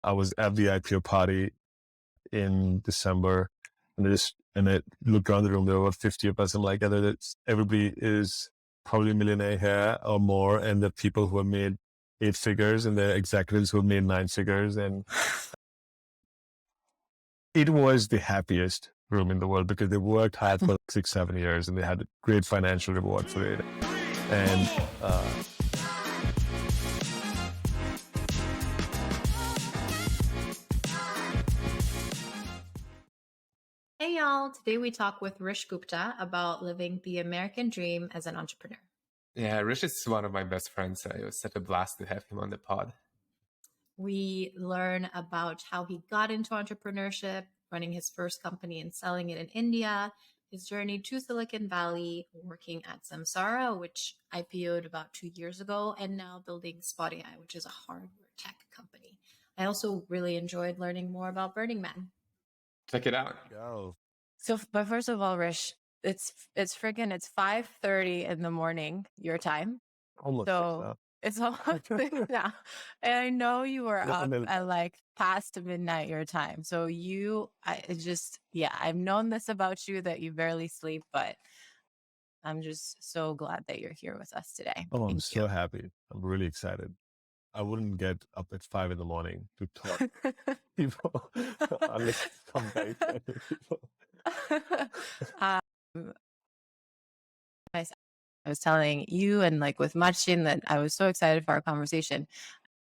I was at the IPO party in December, and I looked around the room. There were 50 of us. I'm like, everybody is probably a millionaire here or more, and the people who have made 8 figures, and the executives who have made 9 figures, and it was the happiest room in the world because they worked hard for 6-7 years, and they had a great financial reward for it. And Hey y'all, today we talk with Rish Gupta about living the American dream as an entrepreneur. Yeah, Rish is one of my best friends. It was such a blast to have him on the pod. We learn about how he got into entrepreneurship, running his first company and selling it in India, his journey to Silicon Valley, working at Samsara, which IPO'd about 2 years ago, and now building Spotify, which is a hardware tech company. I also really enjoyed learning more about Burning Man. Check it out. go. But first of all, Rish, it's 5:30 in the morning, your time. Almost So it's almost 6 now. And I know you were up at like past midnight your time. So I've known this about you that you barely sleep, but I'm just so glad that you're here with us today. Oh, I'm Thank so happy. I'm really excited. I wouldn't get up at 5 a.m. to talk to people unless some very excited people. I was telling you and like with Marcin that I was so excited for our conversation.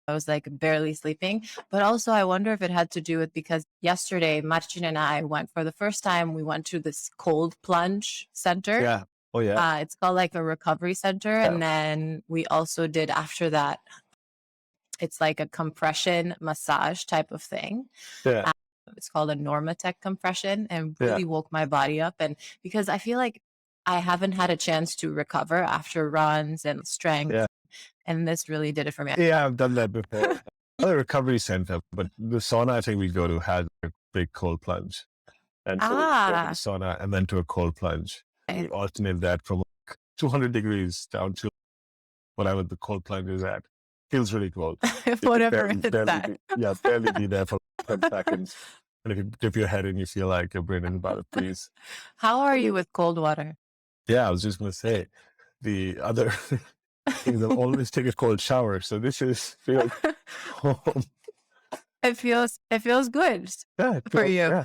I was like barely sleeping, but also I wonder if it had to do with because yesterday Marcin and I went for the first time. We went to this cold plunge center. Yeah. Oh yeah. It's called like a recovery center, and then we also did after that. It's like a compression massage type of thing. Yeah. It's called a Normatec compression, and really woke my body up. And because I feel like I haven't had a chance to recover after runs and strength. Yeah. And this really did it for me. Yeah, I've done that before. Not a recovery center, but the sauna I think we go to has a big cold plunge. And so we go to the sauna and then to a cold plunge. And we alternate that from like 200 degrees down to whatever the cold plunge is at. Feels really cold. Whatever it's that. Barely be there for 10 seconds. And if you dip your head in, you feel like your brain is about to freeze. How are you with cold water? Yeah, I was just going to say, the other thing is always take a cold shower. So this feels home. It feels good for you. Yeah.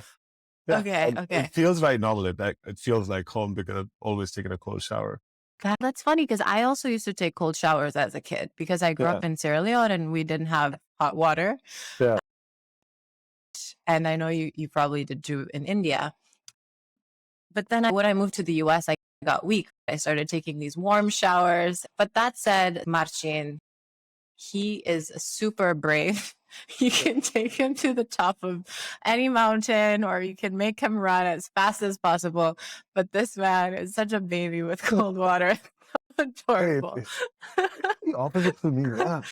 Yeah. Okay. It feels very normal. It feels like home because I've always taken a cold shower. That's funny because I also used to take cold showers as a kid because I grew up in Sierra Leone and we didn't have hot water. Yeah. And I know you probably did too in India. But then when I moved to the US, I got weak. I started taking these warm showers. But that said, Marcin, he is super brave. You can take him to the top of any mountain or you can make him run as fast as possible. But this man is such a baby with cold water. Adorable. The opposite for me, yeah.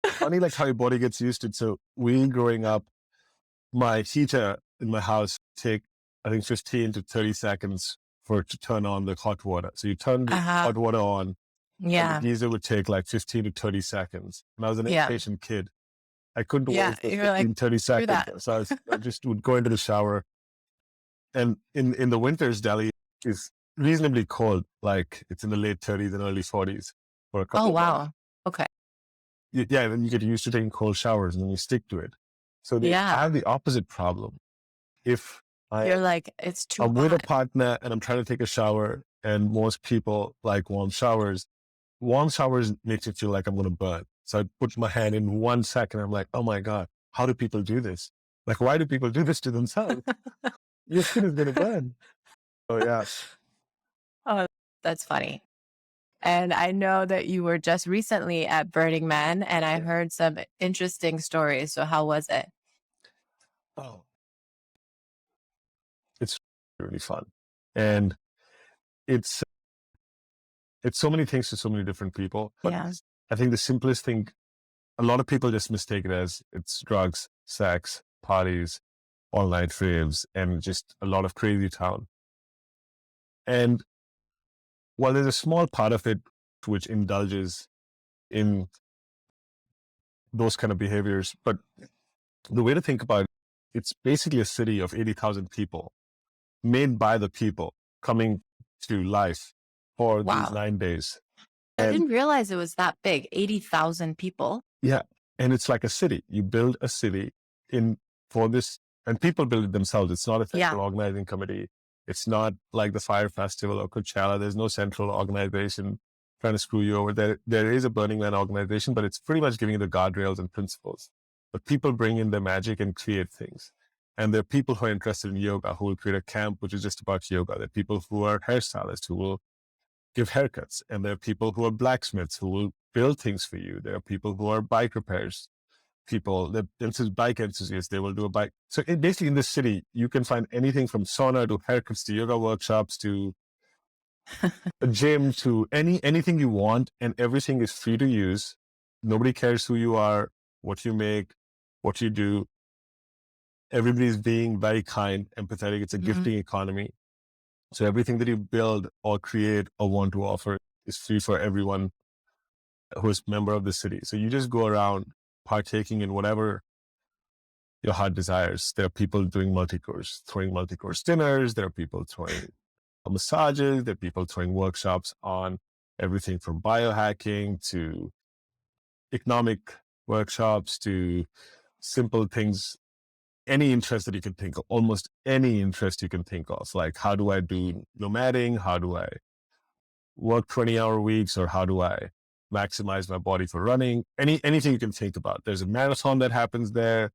Funny like how your body gets used to it. So growing up, my heater in my house take, I think, 15 to 30 seconds for it to turn on the hot water. So you turn the hot water on. Yeah. And the geyser would take like 15 to 30 seconds. And I was an impatient kid. I couldn't wait for 15, 30 seconds. So I just would go into the shower. And in the winters, Delhi is reasonably cold. Like it's in the late 30s and early 40s for a couple of months. Okay. Yeah, then you get used to taking cold showers and then you stick to it. So I have the opposite problem. If you're like, it's too I'm hot. with a partner and I'm trying to take a shower, and most people like warm showers. Warm showers makes me feel like I'm going to burn. So I put my hand in 1 second. I'm like, oh my God, how do people do this? Like, why do people do this to themselves? Your skin is going to burn. Oh, yeah. Oh, that's funny. And I know that you were just recently at Burning Man and I heard some interesting stories. So how was it? Oh, it's really fun. And it's so many things to so many different people. But I think the simplest thing, a lot of people just mistake it as it's drugs, sex, parties, all-night raves, and just a lot of crazy town. And while there's a small part of it which indulges in those kind of behaviors, but the way to think about it, it's basically a city of 80,000 people made by the people coming to life for these 9 days. I didn't realize it was that big, 80,000 people. Yeah. And it's like a city. You build a city for this, and people build it themselves. It's not a central organizing committee. It's not like the Fire Festival or Coachella. There's no central organization trying to screw you over. There is a Burning Man organization, but it's pretty much giving you the guardrails and principles. But people bring in their magic and create things. And there are people who are interested in yoga who will create a camp which is just about yoga. There are people who are hairstylists who will give haircuts. And there are people who are blacksmiths who will build things for you. There are people who are bike repairs people. This is bike enthusiasts. They will do a bike. So basically in this city, you can find anything from sauna to haircuts to yoga workshops to a gym to anything you want. And everything is free to use. Nobody cares who you are, what you make, what you do. Everybody's being very kind, empathetic. It's a gifting economy. So everything that you build or create or want to offer is free for everyone who is a member of the city. So you just go around partaking in whatever your heart desires. There are people doing throwing multi-course dinners. There are people throwing massages. There are people throwing workshops on everything from biohacking to economic workshops to simple things. Any interest that you can think of, almost any interest you can think of, like how do I do nomading? How do I work 20-hour weeks? Or how do I maximize my body for running? Anything you can think about. There's a marathon that happens there.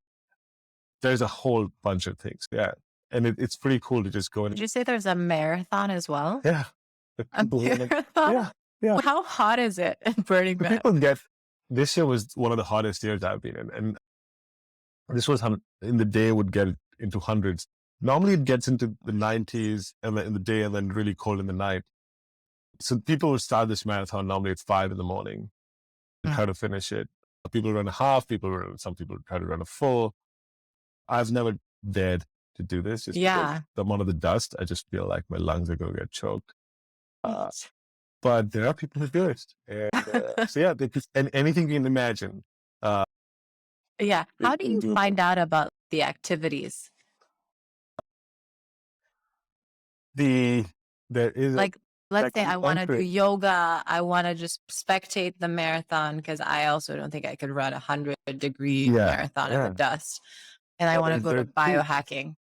There's a whole bunch of things. Yeah. And it's pretty cool to just go in. Did you say there's a marathon as well? Yeah. A marathon? Yeah. How hot is it in Burning Man? This year was one of the hottest years I've been in. And this was in the day would get into hundreds. Normally it gets into the 90s and in the day and then really cold in the night. So people would start this marathon normally at 5 a.m. and try to finish it. People run a half, some people try to run a full. I've never dared to do this. Just because the amount of the dust, I just feel like my lungs are going to get choked. But there are people who do it. And, so yeah, and anything you can imagine. Yeah. How do you find out about the activities? There is let's say I want to do yoga. I want to just spectate the marathon because I also don't think I could run 100-degree marathon in the dust. And I want to go to biohacking.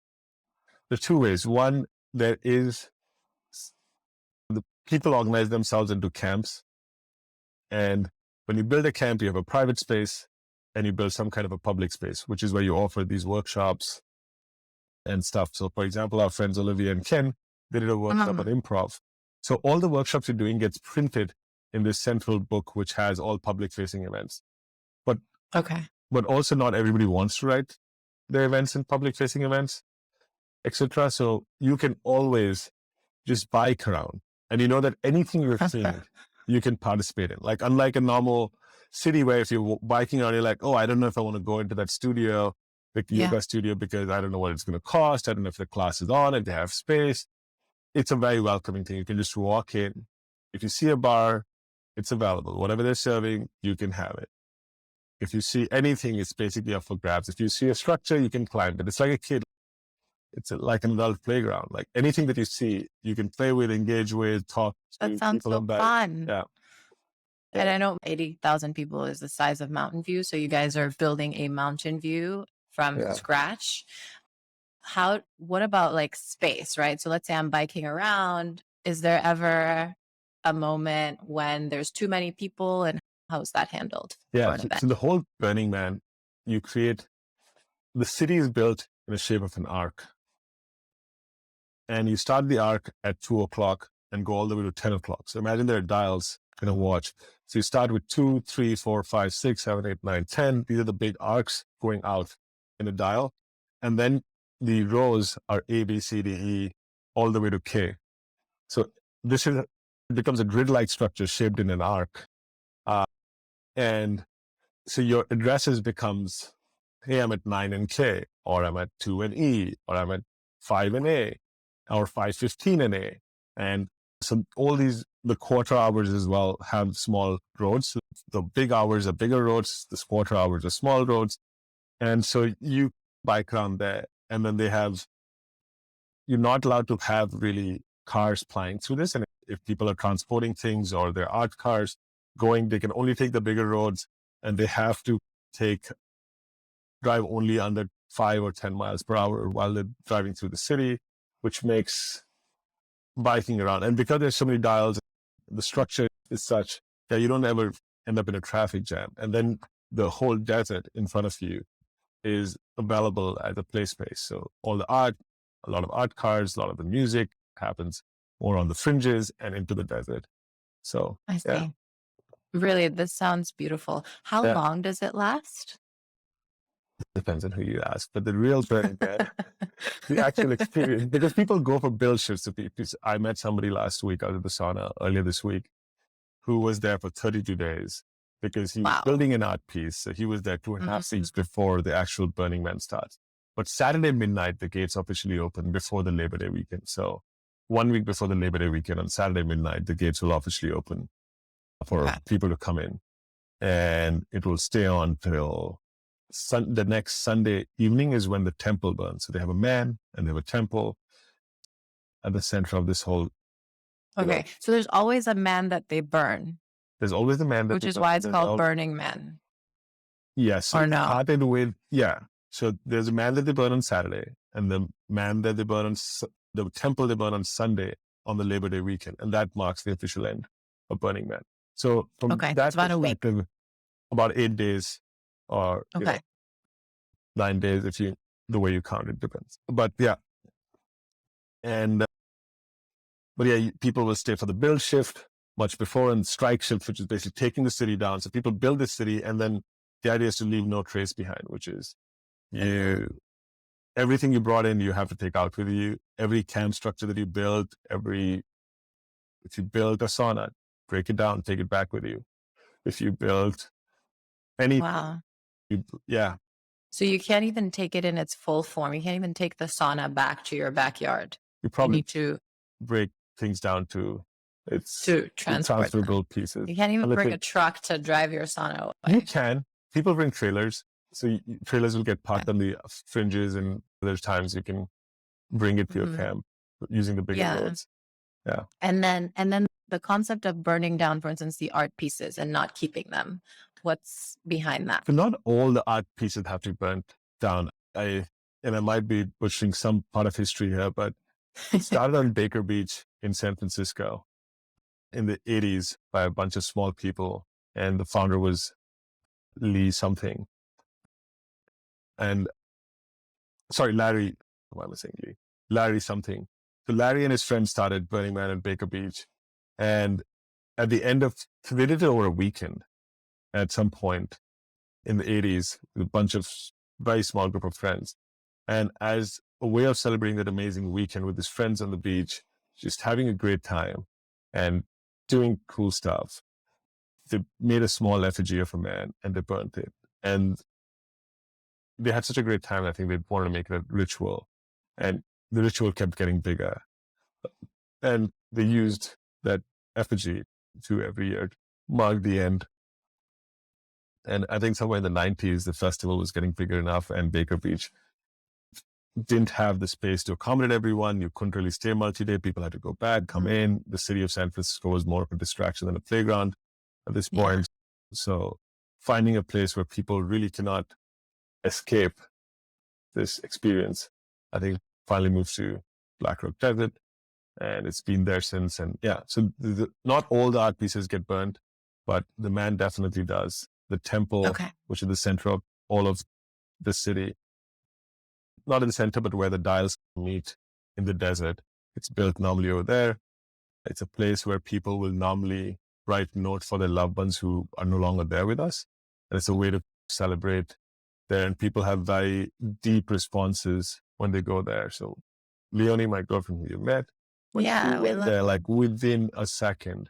There are two ways. One, there is the people organize themselves into camps. And when you build a camp, you have a private space and you build some kind of a public space, which is where you offer these workshops and stuff. So for example, our friends Olivia and Ken, they did a workshop on improv. So all the workshops you're doing gets printed in this central book, which has all public facing events. But also not everybody wants to write their events in public facing events, etc. So you can always just bike around and you know that anything you're seeing, you can participate in. Like unlike a normal city where if you're biking around, you're like, oh, I don't know if I want to go into that studio, the yoga studio, because I don't know what it's going to cost. I don't know if the class is on, if they have space. It's a very welcoming thing. You can just walk in. If you see a bar, it's available. Whatever they're serving, you can have it. If you see anything, it's basically up for grabs. If you see a structure, you can climb it. It's like a kid. It's like an adult playground. Like anything that you see, you can play with, engage with, talk to. That sounds so fun. Yeah. And I know 80,000 people is the size of Mountain View. So you guys are building a Mountain View from scratch. What about like space, right? So let's say I'm biking around. Is there ever a moment when there's too many people, and how's that handled? Yeah. So the whole Burning Man, the city is built in the shape of an arc. And you start the arc at 2:00 and go all the way to 10:00. So imagine there are dials in a watch. So you start with 2, 3, 4, 5, 6, 7, 8, 9, 10. These are the big arcs going out in a dial. And then the rows are A, B, C, D, E, all the way to K. So it becomes a grid-like structure shaped in an arc. And so your addresses becomes, hey, I'm at 9 in K, or I'm at 2 in E, or I'm at 5 in A, or 5:15 in A. And so all the quarter hours as well have small roads. So the big hours are bigger roads, the quarter hours are small roads. And so you bike around there, and then you're not allowed to have really cars plying through this. And if people are transporting things or their art cars going, they can only take the bigger roads, and they have to drive only under 5 or 10 miles per hour while they're driving through the city, which makes biking around. And because there's so many dials, the structure is such that you don't ever end up in a traffic jam. And then the whole desert in front of you is available as a play space. So all the art, a lot of art cars, a lot of the music happens more on the fringes and into the desert. So I see. yeah. Really, this sounds beautiful. How Yeah. long does it last? Depends on who you ask, but the real Burning Man, the actual experience, because people go for build shifts. I met somebody last week out of the sauna earlier this week who was there for 32 days because he was building an art piece. So he was there 2.5 weeks before the actual Burning Man starts. But Saturday midnight, the gates officially open before the Labor Day weekend. So 1 week before the Labor Day weekend on Saturday midnight, the gates will officially open for people to come in, and it will stay on till the next Sunday evening is when the temple burns. So they have a man and they have a temple at the center of this whole. Okay. So there's always a man that they burn. There's always a man that which is why it's called Burning Man. Yes. Or no? Started with, so there's a man that they burn on Saturday, and the man that they burn on the temple they burn on Sunday on the Labor Day weekend. And that marks the official end of Burning Man. So from that it's about a week. About 8 days or 9 days, if the way you count it depends. But yeah. And, people will stay for the build shift much before, and strike shift, which is basically taking the city down. So people build this city, and then the idea is to leave no trace behind, which is everything you brought in, you have to take out with you. Every camp structure that you built, if you build a sauna, break it down, take it back with you. If you built anything, So you can't even take it in its full form. You can't even take the sauna back to your backyard. You probably need to break things down to transferable pieces. You can't even bring a truck to drive your sauna away. You can. People bring trailers. So trailers will get parked on the fringes, and there's times you can bring it to your camp using the bigger roads. Yeah. And then the concept of burning down, for instance, the art pieces and not keeping them. What's behind that? So not all the art pieces have to be burnt down. I might be butchering some part of history here, but it started on Baker Beach in San Francisco in the 80s by a bunch of small people. And the founder was Larry something. So Larry and his friends started Burning Man at Baker Beach. And at the end they did it over a weekend at some point in the 80s with a bunch of very small group of friends. And as a way of celebrating that amazing weekend with his friends on the beach, just having a great time and doing cool stuff, they made a small effigy of a man and they burnt it. And they had such a great time, I think they wanted to make it a ritual. And the ritual kept getting bigger. And they used that effigy to every year mark the end. And I think somewhere in the 90s, the festival was getting bigger enough, and Baker Beach didn't have the space to accommodate everyone. You couldn't really stay multi-day. People had to go back, come in. The city of San Francisco was more of a distraction than a playground at this point. So finding a place where people really cannot escape this experience, I think finally moved to Black Rock Desert, and it's been there since. And so not all the art pieces get burned, but the man definitely does. The temple, which is the center of all of the city, not in the center, but where the dials meet in the desert. It's built normally over there. It's a place where people will normally write notes for their loved ones who are no longer there with us. And it's a way to celebrate there. And people have very deep responses when they go there. So Leonie, my girlfriend who you met, when she went there, like within a second,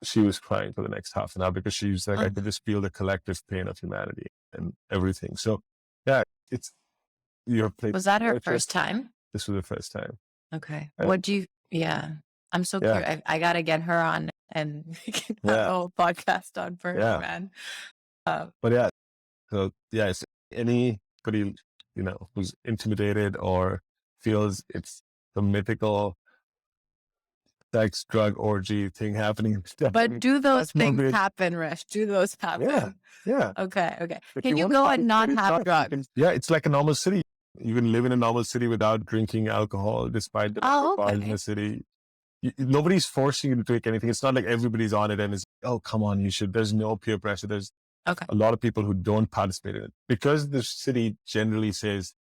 she was crying for the next half an hour because she was like, I could just feel the collective pain of humanity and everything. So it's your place. Was that her first time? This was the first time. Okay. What do you, I'm so curious. I got to get her on and have a whole podcast on Burning Man. But so it's anybody, who's intimidated or feels it's the mythical sex, drug, orgy thing happening. But do those things happen, Rish? Do those happen? Yeah. Okay. Can you go and not have drugs? Yeah, it's like a normal city. You can live in a normal city without drinking alcohol, despite the bars in the city. Nobody's forcing you to take anything. It's not like everybody's on it and it's, oh, come on, you should. There's no peer pressure. There's a lot of people who don't participate in it. Because the city generally says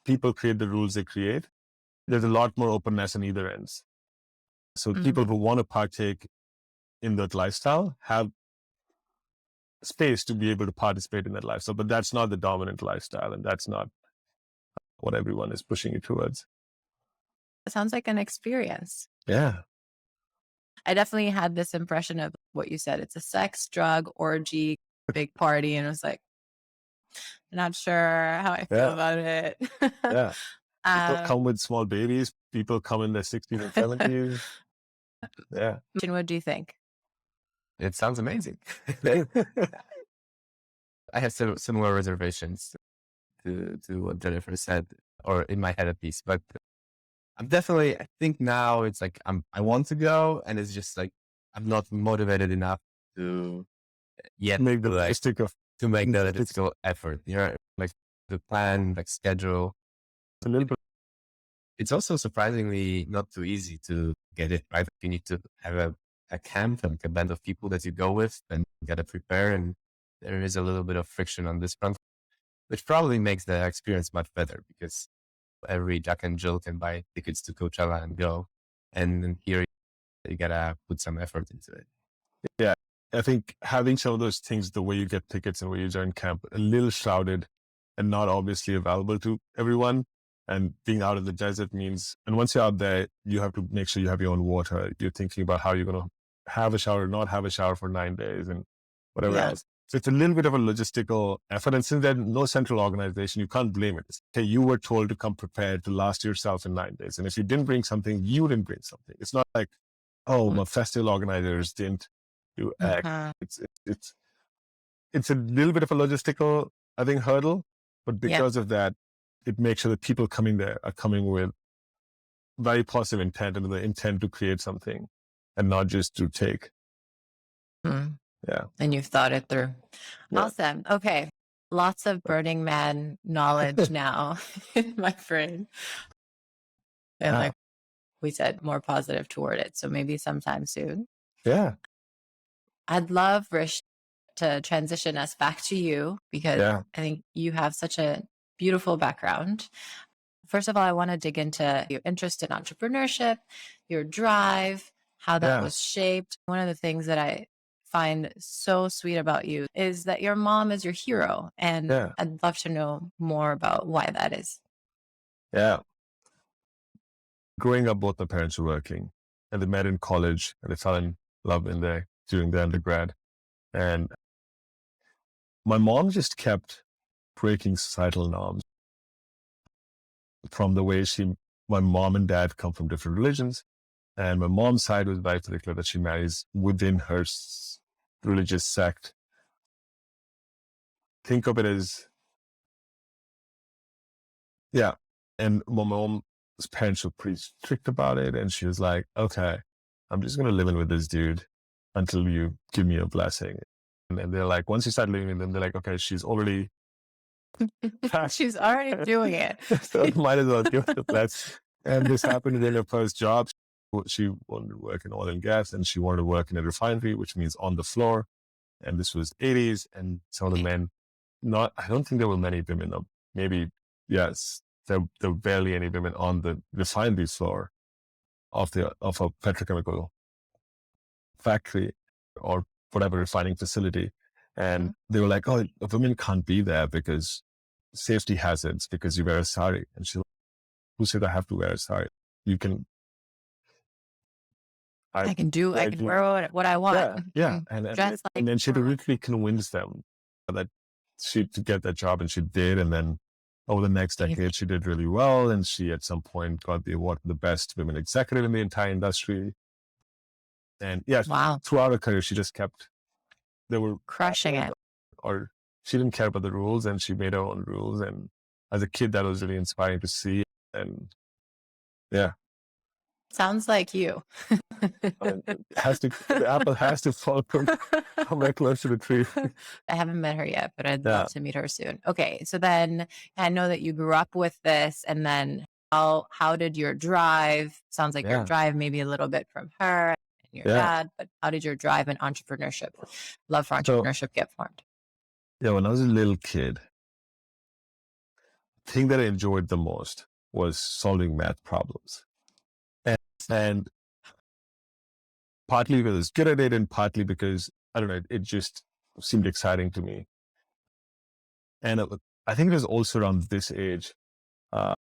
people create the rules they create, there's a lot more openness on either ends. So people who want to partake in that lifestyle have space to be able to participate in that lifestyle. But that's not the dominant lifestyle, and that's not what everyone is pushing you towards. It sounds like an experience. Yeah. I definitely had this impression of what you said. It's a sex, drug, orgy, big party. And I was like, I'm not sure how I feel about it. Yeah. People come with small babies. People come in their 60s and 70s. Yeah. What do you think? It sounds amazing. I have similar reservations to what Jennifer said, or in my head at least. But I think now it's like I want to go, and it's just like I'm not motivated enough to yet make the logistical effort. Like the plan, like schedule. A little bit. It's also surprisingly not too easy to get it right. You need to have a camp, like a band of people that you go with, and you got to prepare. And there is a little bit of friction on this front, which probably makes the experience much better because every Jack and Jill can buy tickets to Coachella and go. And then here you got to put some effort into it. Yeah. I think having some of those things, the way you get tickets and where you join camp, a little shrouded and not obviously available to everyone. And being out in the desert means, and once you're out there, you have to make sure you have your own water. You're thinking about how you're going to have a shower, not have a shower for 9 days and whatever else. So it's a little bit of a logistical effort. And since there's no central organization, you can't blame it. Okay, you were told to come prepared to last yourself in 9 days. And if you didn't bring something, you didn't bring something. It's not like, oh, my festival organizers didn't do X. It's a little bit of a logistical, I think, hurdle. But because of that, it makes sure that people coming there are coming with very positive intent and the intent to create something and not just to take. Yeah. And you've thought it through. Yeah. Awesome. Okay. Lots of Burning Man knowledge now in my brain. And like we said, more positive toward it. So maybe sometime soon. Yeah. I'd love, Rish, to transition us back to you because I think you have such a beautiful background. First of all, I want to dig into your interest in entrepreneurship, your drive, how that was shaped. One of the things that I find so sweet about you is that your mom is your hero. And I'd love to know more about why that is. Yeah. Growing up, both my parents were working and they met in college and they fell in love during their undergrad. And my mom just kept breaking societal norms from the way my mom and dad come from different religions. And my mom's side was very particular that she marries within her religious sect. Think of it as, and my mom's parents were pretty strict about it. And she was like, okay, I'm just going to live in with this dude until you give me a blessing. And then they're like, once you start living with them, they're like, okay, she's already doing it. So might as well give it a bless. And this happened in her first job. She wanted to work in oil and gas and she wanted to work in a refinery, which means on the floor. And this was 80s. And some of the men, I don't think there were many women, maybe, yes, there were barely any women on the refinery floor of a petrochemical factory or whatever refining facility. And they were like, oh, women can't be there because safety hazards, because you wear a sari. And she's like, who said I have to wear a sari? You can. I can wear what I want. Yeah. And then she literally convinced them that to get that job, and she did. And then over the next decade, she did really well. And she at some point got the award for the best women executive in the entire industry. And throughout her career, she just kept, they were crushing it. Or she didn't care about the rules and she made her own rules. And as a kid, that was really inspiring to see. And yeah. Sounds like you. The apple has to fall from somewhere close to the tree. I haven't met her yet, but I'd love to meet her soon. Okay. So then I know that you grew up with this, and then how did your drive, sounds like your drive maybe a little bit from her and your dad, but how did your drive and entrepreneurship, love for entrepreneurship get formed? Yeah, when I was a little kid, the thing that I enjoyed the most was solving math problems. And partly because I was good at it, and partly because, I don't know, it just seemed exciting to me. And I think it was also around this age, my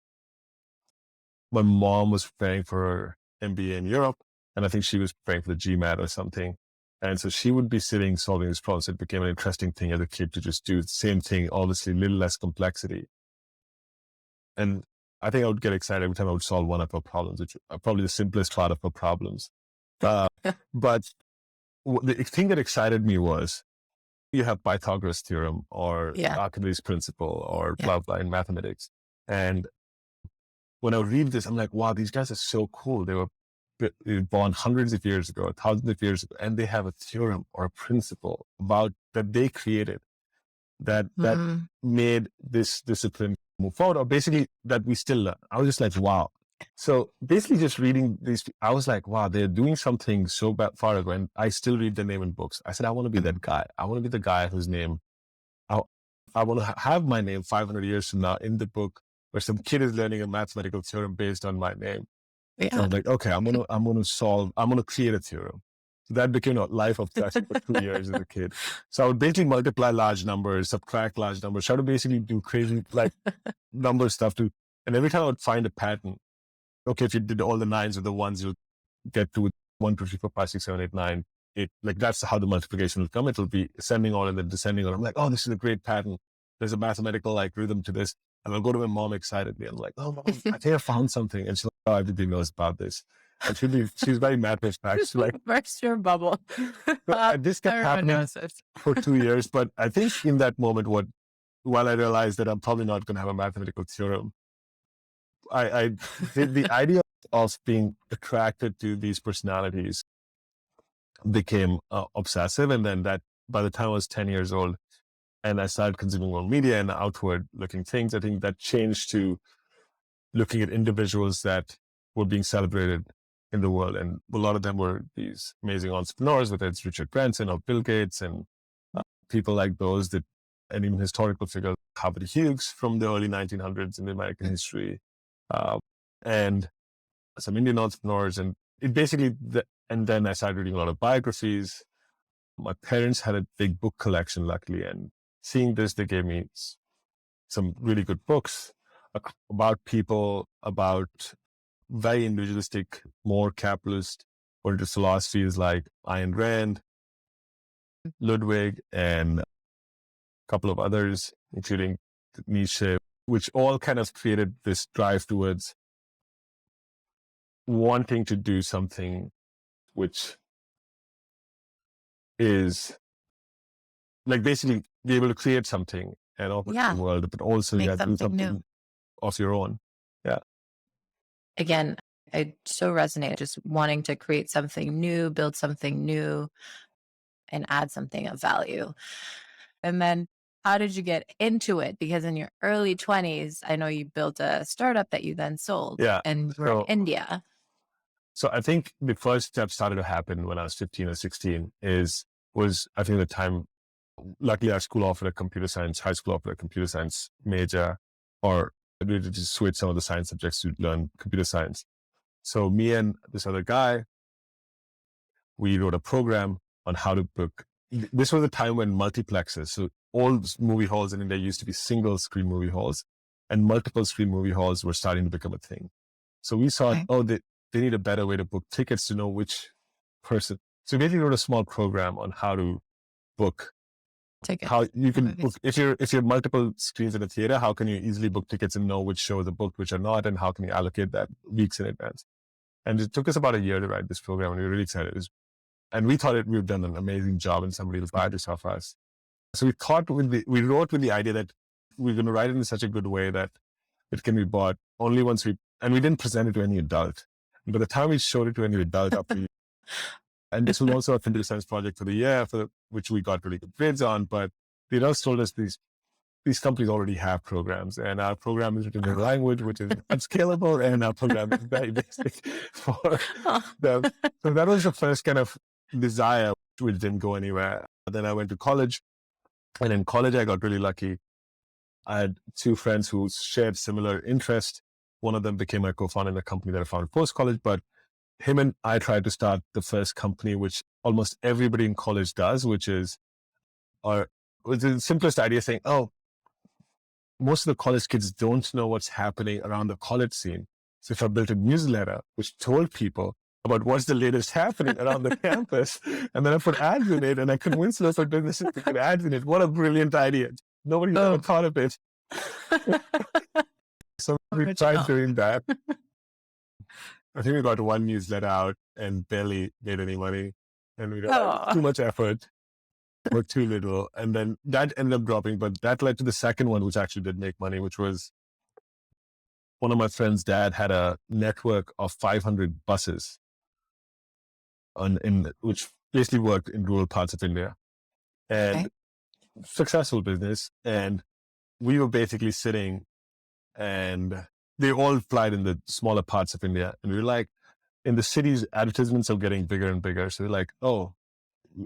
mom was preparing for her MBA in Europe, and I think she was preparing for the GMAT or something. And so she would be sitting solving these problems. It became an interesting thing as a kid to just do the same thing, obviously a little less complexity. And I think I would get excited every time I would solve one of her problems, which are probably the simplest part of her problems. But the thing that excited me was, you have Pythagoras theorem or Archimedes principle or blah, blah in mathematics. And when I read this, I'm like, wow, these guys are so cool. They were born hundreds of years ago, thousands of years ago, and they have a theorem or a principle about that they created that made this discipline move forward, or basically that we still learn. I was just like, wow. So basically just reading these, I was like, wow, they're doing something so far ago, and I still read their name in books. I said, I want to be that guy. I want to be the guy whose name, I want to have my name 500 years from now in the book where some kid is learning a mathematical theorem based on my name. Yeah. So I'm like, okay, I'm going to create a theorem. So that became a life obsession for 2 years as a kid. So I would basically multiply large numbers, subtract large numbers, try to basically do crazy like number stuff too. And every time I would find a pattern, okay, if you did all the nines or the ones, you'll get to 1, 2, 3, 4, 5, 6, 7, 8, 9. Like that's how the multiplication will come. It'll be ascending order and then descending order. I'm like, oh, this is a great pattern. There's a mathematical like rhythm to this. And I'll go to my mom excitedly. I'm like, oh, Mom, I think I found something. And she's like, oh, everybody knows about this. And she's very mad with facts. She's like, burst your bubble. This kept happening for 2 years. But I think in that moment, while I realized that I'm probably not going to have a mathematical theorem, the idea of being attracted to these personalities became obsessive. And then that by the time I was 10 years old and I started consuming more media and outward looking things, I think that changed to looking at individuals that were being celebrated in the world. And a lot of them were these amazing entrepreneurs, whether it's Richard Branson or Bill Gates and people like those, and even historical figures, Howard Hughes from the early 1900s in American history, and some Indian entrepreneurs. And it basically, and then I started reading a lot of biographies. My parents had a big book collection, luckily, and seeing this, they gave me some really good books about people, about very individualistic, more capitalist, oriented philosophies like Ayn Rand, Ludwig, and a couple of others, including Nietzsche, which all kind of created this drive towards wanting to do something which is like basically be able to create something and offer to the world, but also do something new of your own. Yeah. Again, I so resonate, just wanting to create something new, build something new, and add something of value. And then how did you get into it? Because in your early 20s, I know you built a startup that you then sold. Yeah. And you were in India. So I think the first step started to happen when I was 15 or 16 was I think the time, luckily our school offered a computer science, high school offered a computer science major, or agreed to just switch some of the science subjects to learn computer science. So me and this other guy, we wrote a program on how to book. This was a time when multiplexes, so all movie halls in India used to be single screen movie halls, and multiple screen movie halls were starting to become a thing. So we saw, they need a better way to book tickets to know which person. So we basically wrote a small program on how to book tickets. How you can book, if you're multiple screens in a theater, how can you easily book tickets and know which shows are booked, which are not, and how can you allocate that weeks in advance? And it took us about a year to write this program, and we were really excited. And we thought we've done an amazing job, and somebody will buy this off us. So we wrote with the idea that we're going to write it in such a good way that it can be bought only once and we didn't present it to any adult. And by the time we showed it to any adult and this was also a computer science project for the year, which we got really good grades on, but they just told us these companies already have programs, and our program is written in a language which is unscalable, and our program is very basic for them. So that was the first kind of desire, which didn't go anywhere. Then I went to college, and in college I got really lucky. I had two friends who shared similar interests. One of them became my co-founder in a company that I founded post-college, but him and I tried to start the first company, which almost everybody in college does, which is the simplest idea, saying, oh, most of the college kids don't know what's happening around the college scene. So if I built a newsletter which told people about what's the latest happening around the campus, and then I put ads in it, and I convinced lots of businesses to put ads in it. What a brilliant idea. Nobody ever thought of it. So we tried doing that. I think we got one newsletter out and barely made any money. And we got too much effort or too little. And then that ended up dropping, but that led to the second one, which actually did make money, which was one of my friend's dad had a network of 500 buses which basically worked in rural parts of India, and successful business. And we were basically sitting, and they all applied in the smaller parts of India. And we were like, in the cities, advertisements are getting bigger and bigger. So they're like, oh,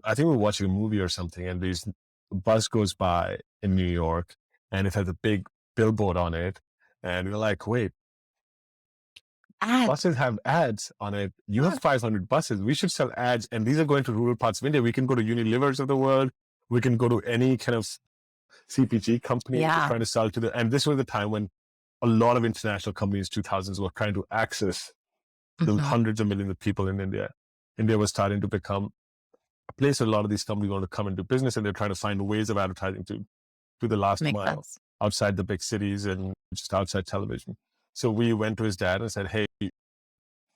I think we're watching a movie or something, and this bus goes by in New York, and it has a big billboard on it. And we're like, wait, buses have ads on it. You have 500 buses. We should sell ads. And these are going to rural parts of India. We can go to Unilevers of the world. We can go to any kind of CPG company trying to sell to the, and this was the time when a lot of international companies, 2000s, were trying to access the hundreds of millions of people in India. India was starting to become a place where a lot of these companies want to come into business, and they're trying to find ways of advertising to the last mile outside the big cities and just outside television. So we went to his dad and said, hey,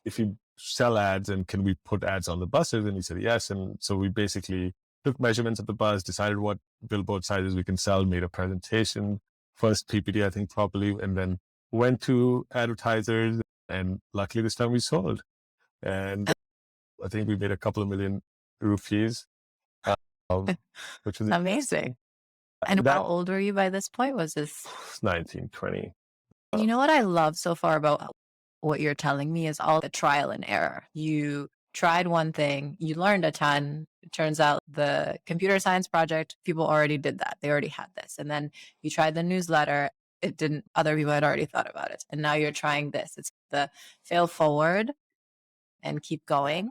if you sell ads, and can we put ads on the buses? And he said, yes. And so we basically took measurements of the bus, decided what billboard sizes we can sell, made a presentation, first PPT, I think, properly, and then went to advertisers. And luckily this time we sold. And I think we made a couple of million rupees, which was amazing. And how old were you by this point? Was this 19, 20? You know what I love so far about what you're telling me is all the trial and error. You tried one thing, you learned a ton. It turns out the computer science project, people already did that. They already had this. And then you tried the newsletter. It didn't, other people had already thought about it. And now you're trying this. It's the fail forward and keep going,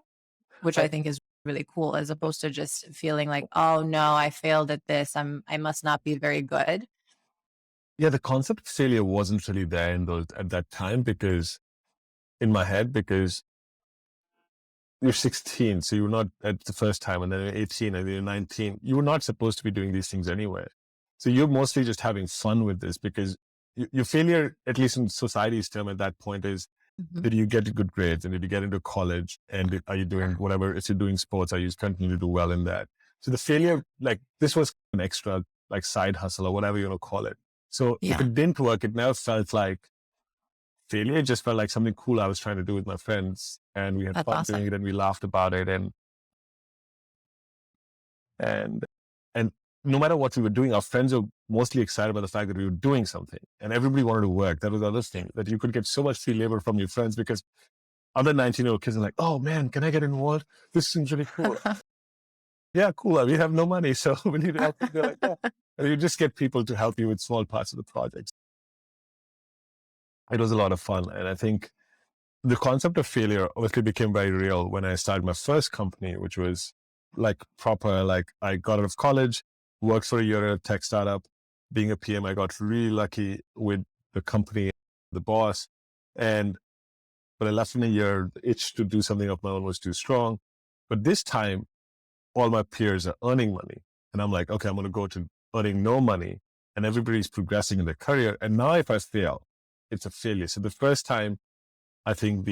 which I think is really cool, as opposed to just feeling like, oh no, I failed at this. I must not be very good. Yeah, the concept of failure wasn't really there at that time, because in my head, because you're 16, so you're not at the first time, and then you're 18, and then you're 19. You were not supposed to be doing these things anyway. So you're mostly just having fun with this, because your failure, at least in society's term at that point, is did you get good grades, and did you get into college, and are you doing whatever, if you're doing sports, are you continue to do well in that? So the failure, like, this was an extra, like, side hustle or whatever you want to call it. So if it didn't work, it never felt like failure. It just felt like something cool I was trying to do with my friends, and we had fun doing it, and we laughed about it. And no matter what we were doing, our friends were mostly excited about the fact that we were doing something, and everybody wanted to work. That was the other thing, that you could get so much free labor from your friends, because other 19-year-old kids are like, oh man, can I get involved? This seems really cool. Yeah, cool. We have no money, so we need help. They're like, yeah. And you just get people to help you with small parts of the project. It was a lot of fun. And I think the concept of failure obviously became very real when I started my first company, which was like proper, like I got out of college, worked for a year at a tech startup. Being a PM, I got really lucky with the company, the boss. But I left in a year, the itch to do something of my own was too strong. But this time, all my peers are earning money. And I'm like, okay, I'm going to go to earning no money, and everybody's progressing in their career. And now if I fail, it's a failure. So the first time, I think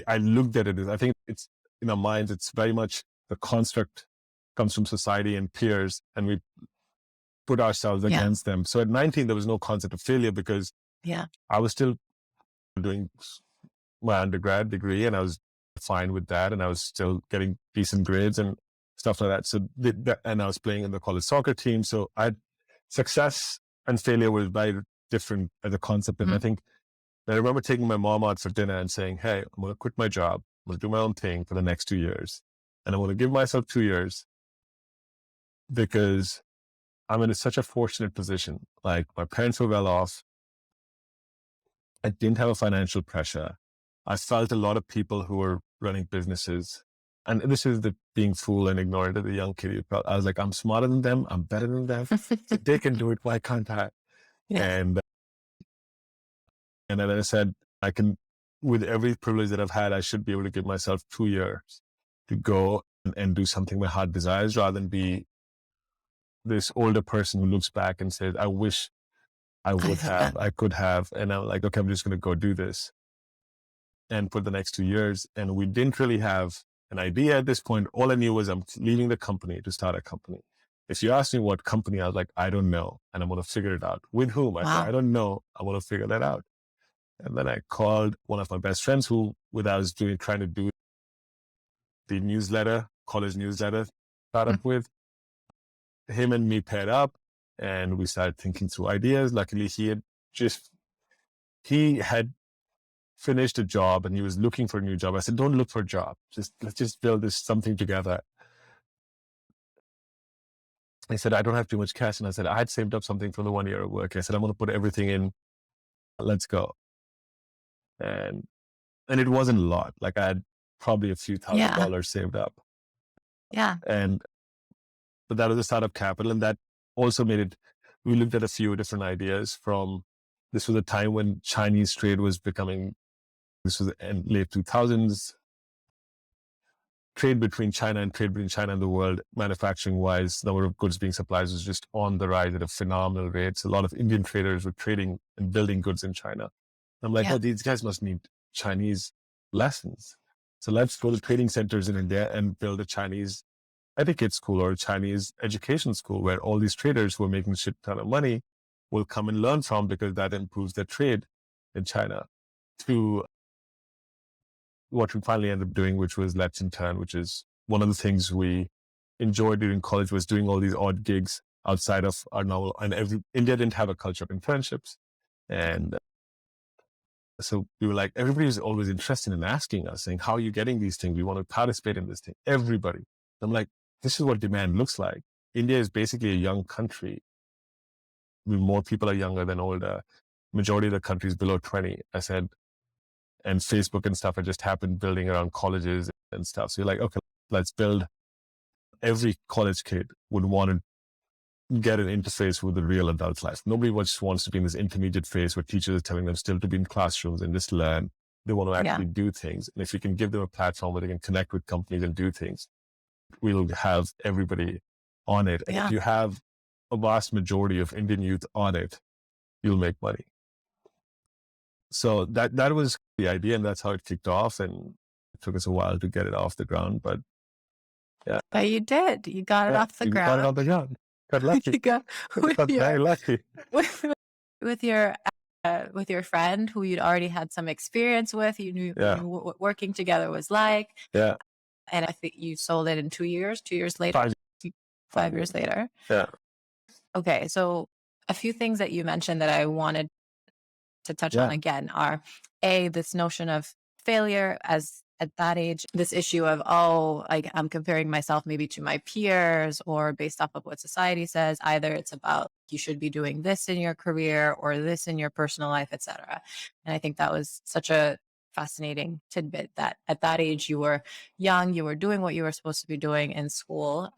I looked at it, I think it's in our minds, it's very much the construct comes from society and peers. And we put ourselves against them. So at 19, there was no concept of failure because I was still doing my undergrad degree and I was fine with that. And I was still getting decent grades and stuff like that. So, and I was playing in the college soccer team. So success and failure was very different as a concept. And I think I remember taking my mom out for dinner and saying, hey, I'm going to quit my job. I'm going to do my own thing for the next 2 years. And I'm going to give myself 2 years because I'm in such a fortunate position. Like my parents were well off. I didn't have a financial pressure. I felt a lot of people who were running businesses. And this is the being fool and ignorant of the young kid. I was like, I'm smarter than them. I'm better than them. If they can do it, why can't I? And then I said, I can, with every privilege that I've had, I should be able to give myself 2 years to go and do something my heart desires rather than be this older person who looks back and says, I wish I would have, I could have. And I'm like, okay, I'm just going to go do this. And for the next 2 years. And we didn't really have an idea at this point. All I knew was I'm leaving the company to start a company. If you ask me what company, I was like, I don't know. And I'm going to figure it out. With whom? I said, I don't know. I'm going to figure that out. And then I called one of my best friends who, I was trying to do the newsletter, college newsletter startup with. Him and me paired up and we started thinking through ideas. Luckily, he had finished a job and he was looking for a new job. I said, don't look for a job. Let's just build something together. He said, I don't have too much cash. And I said, I had saved up something for the 1 year of work. I said, I'm going to put everything in. Let's go. And it wasn't a lot. Like I had probably a few $1,000s saved up. But that was a startup capital. And that also we looked at a few different ideas this was a time when Chinese trade was this was in late 2000s. Trade between China and the world, manufacturing wise, number of goods being supplied was just on the rise at a phenomenal rate. So a lot of Indian traders were trading and building goods in China. I'm like, oh, these guys must need Chinese lessons. So let's go to trading centers in India and build a Chinese etiquette school or a Chinese education school where all these traders who are making a shit ton of money will come and learn from because that improves their trade in China. To what we finally ended up doing, which was Let's Intern, which is one of the things we enjoyed during college was doing all these odd gigs outside of our normal. And India didn't have a culture of internships. And so we were like, everybody was always interested in asking us, saying, how are you getting these things? We want to participate in this thing. Everybody. I'm like, this is what demand looks like. India is basically a young country. More people are younger than older. Majority of the country is below 20. I said, and Facebook and stuff had just happened building around colleges and stuff. So you're like, okay, let's build. Every college kid would want to get an interface with the real adult life. Nobody just wants to be in this intermediate phase where teachers are telling them still to be in classrooms and just learn. They want to actually do things. And if you can give them a platform where they can connect with companies and do things, we'll have everybody on it. And if you have a vast majority of Indian youth on it, you'll make money. So that was the idea, and that's how it kicked off. And it took us a while to get it off the ground, but But you did. You got it off the ground. Got it off the ground. Got lucky. got very lucky. With your friend who you'd already had some experience with, you knew what working together was like. Yeah. And I think you sold it in 2 years. 2 years later. 5 years later. Yeah. Okay, so a few things that you mentioned that I wanted to touch on again are this notion of failure as at that age, this issue of, I'm comparing myself maybe to my peers or based off of what society says. Either it's about you should be doing this in your career or this in your personal life, etc. And I think that was such a fascinating tidbit that at that age you were young, you were doing what you were supposed to be doing in school.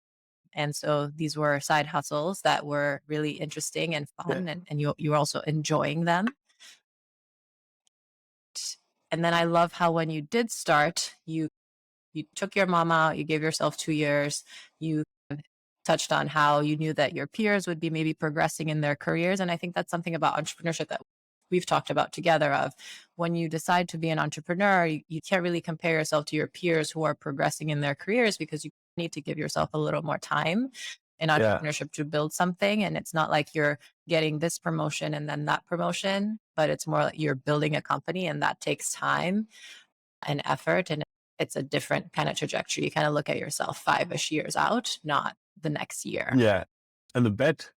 And so these were side hustles that were really interesting and fun, and you were also enjoying them. And then I love how when you did start, you took your mom out, you gave yourself 2 years, you touched on how you knew that your peers would be maybe progressing in their careers. And I think that's something about entrepreneurship that we've talked about together of when you decide to be an entrepreneur, you can't really compare yourself to your peers who are progressing in their careers because you need to give yourself a little more time in entrepreneurship to build something. And it's not like you're getting this promotion and then that promotion, but it's more like you're building a company, and that takes time and effort. And it's a different kind of trajectory. You kind of look at yourself 5-ish years out, not the next year. Yeah. And the bet,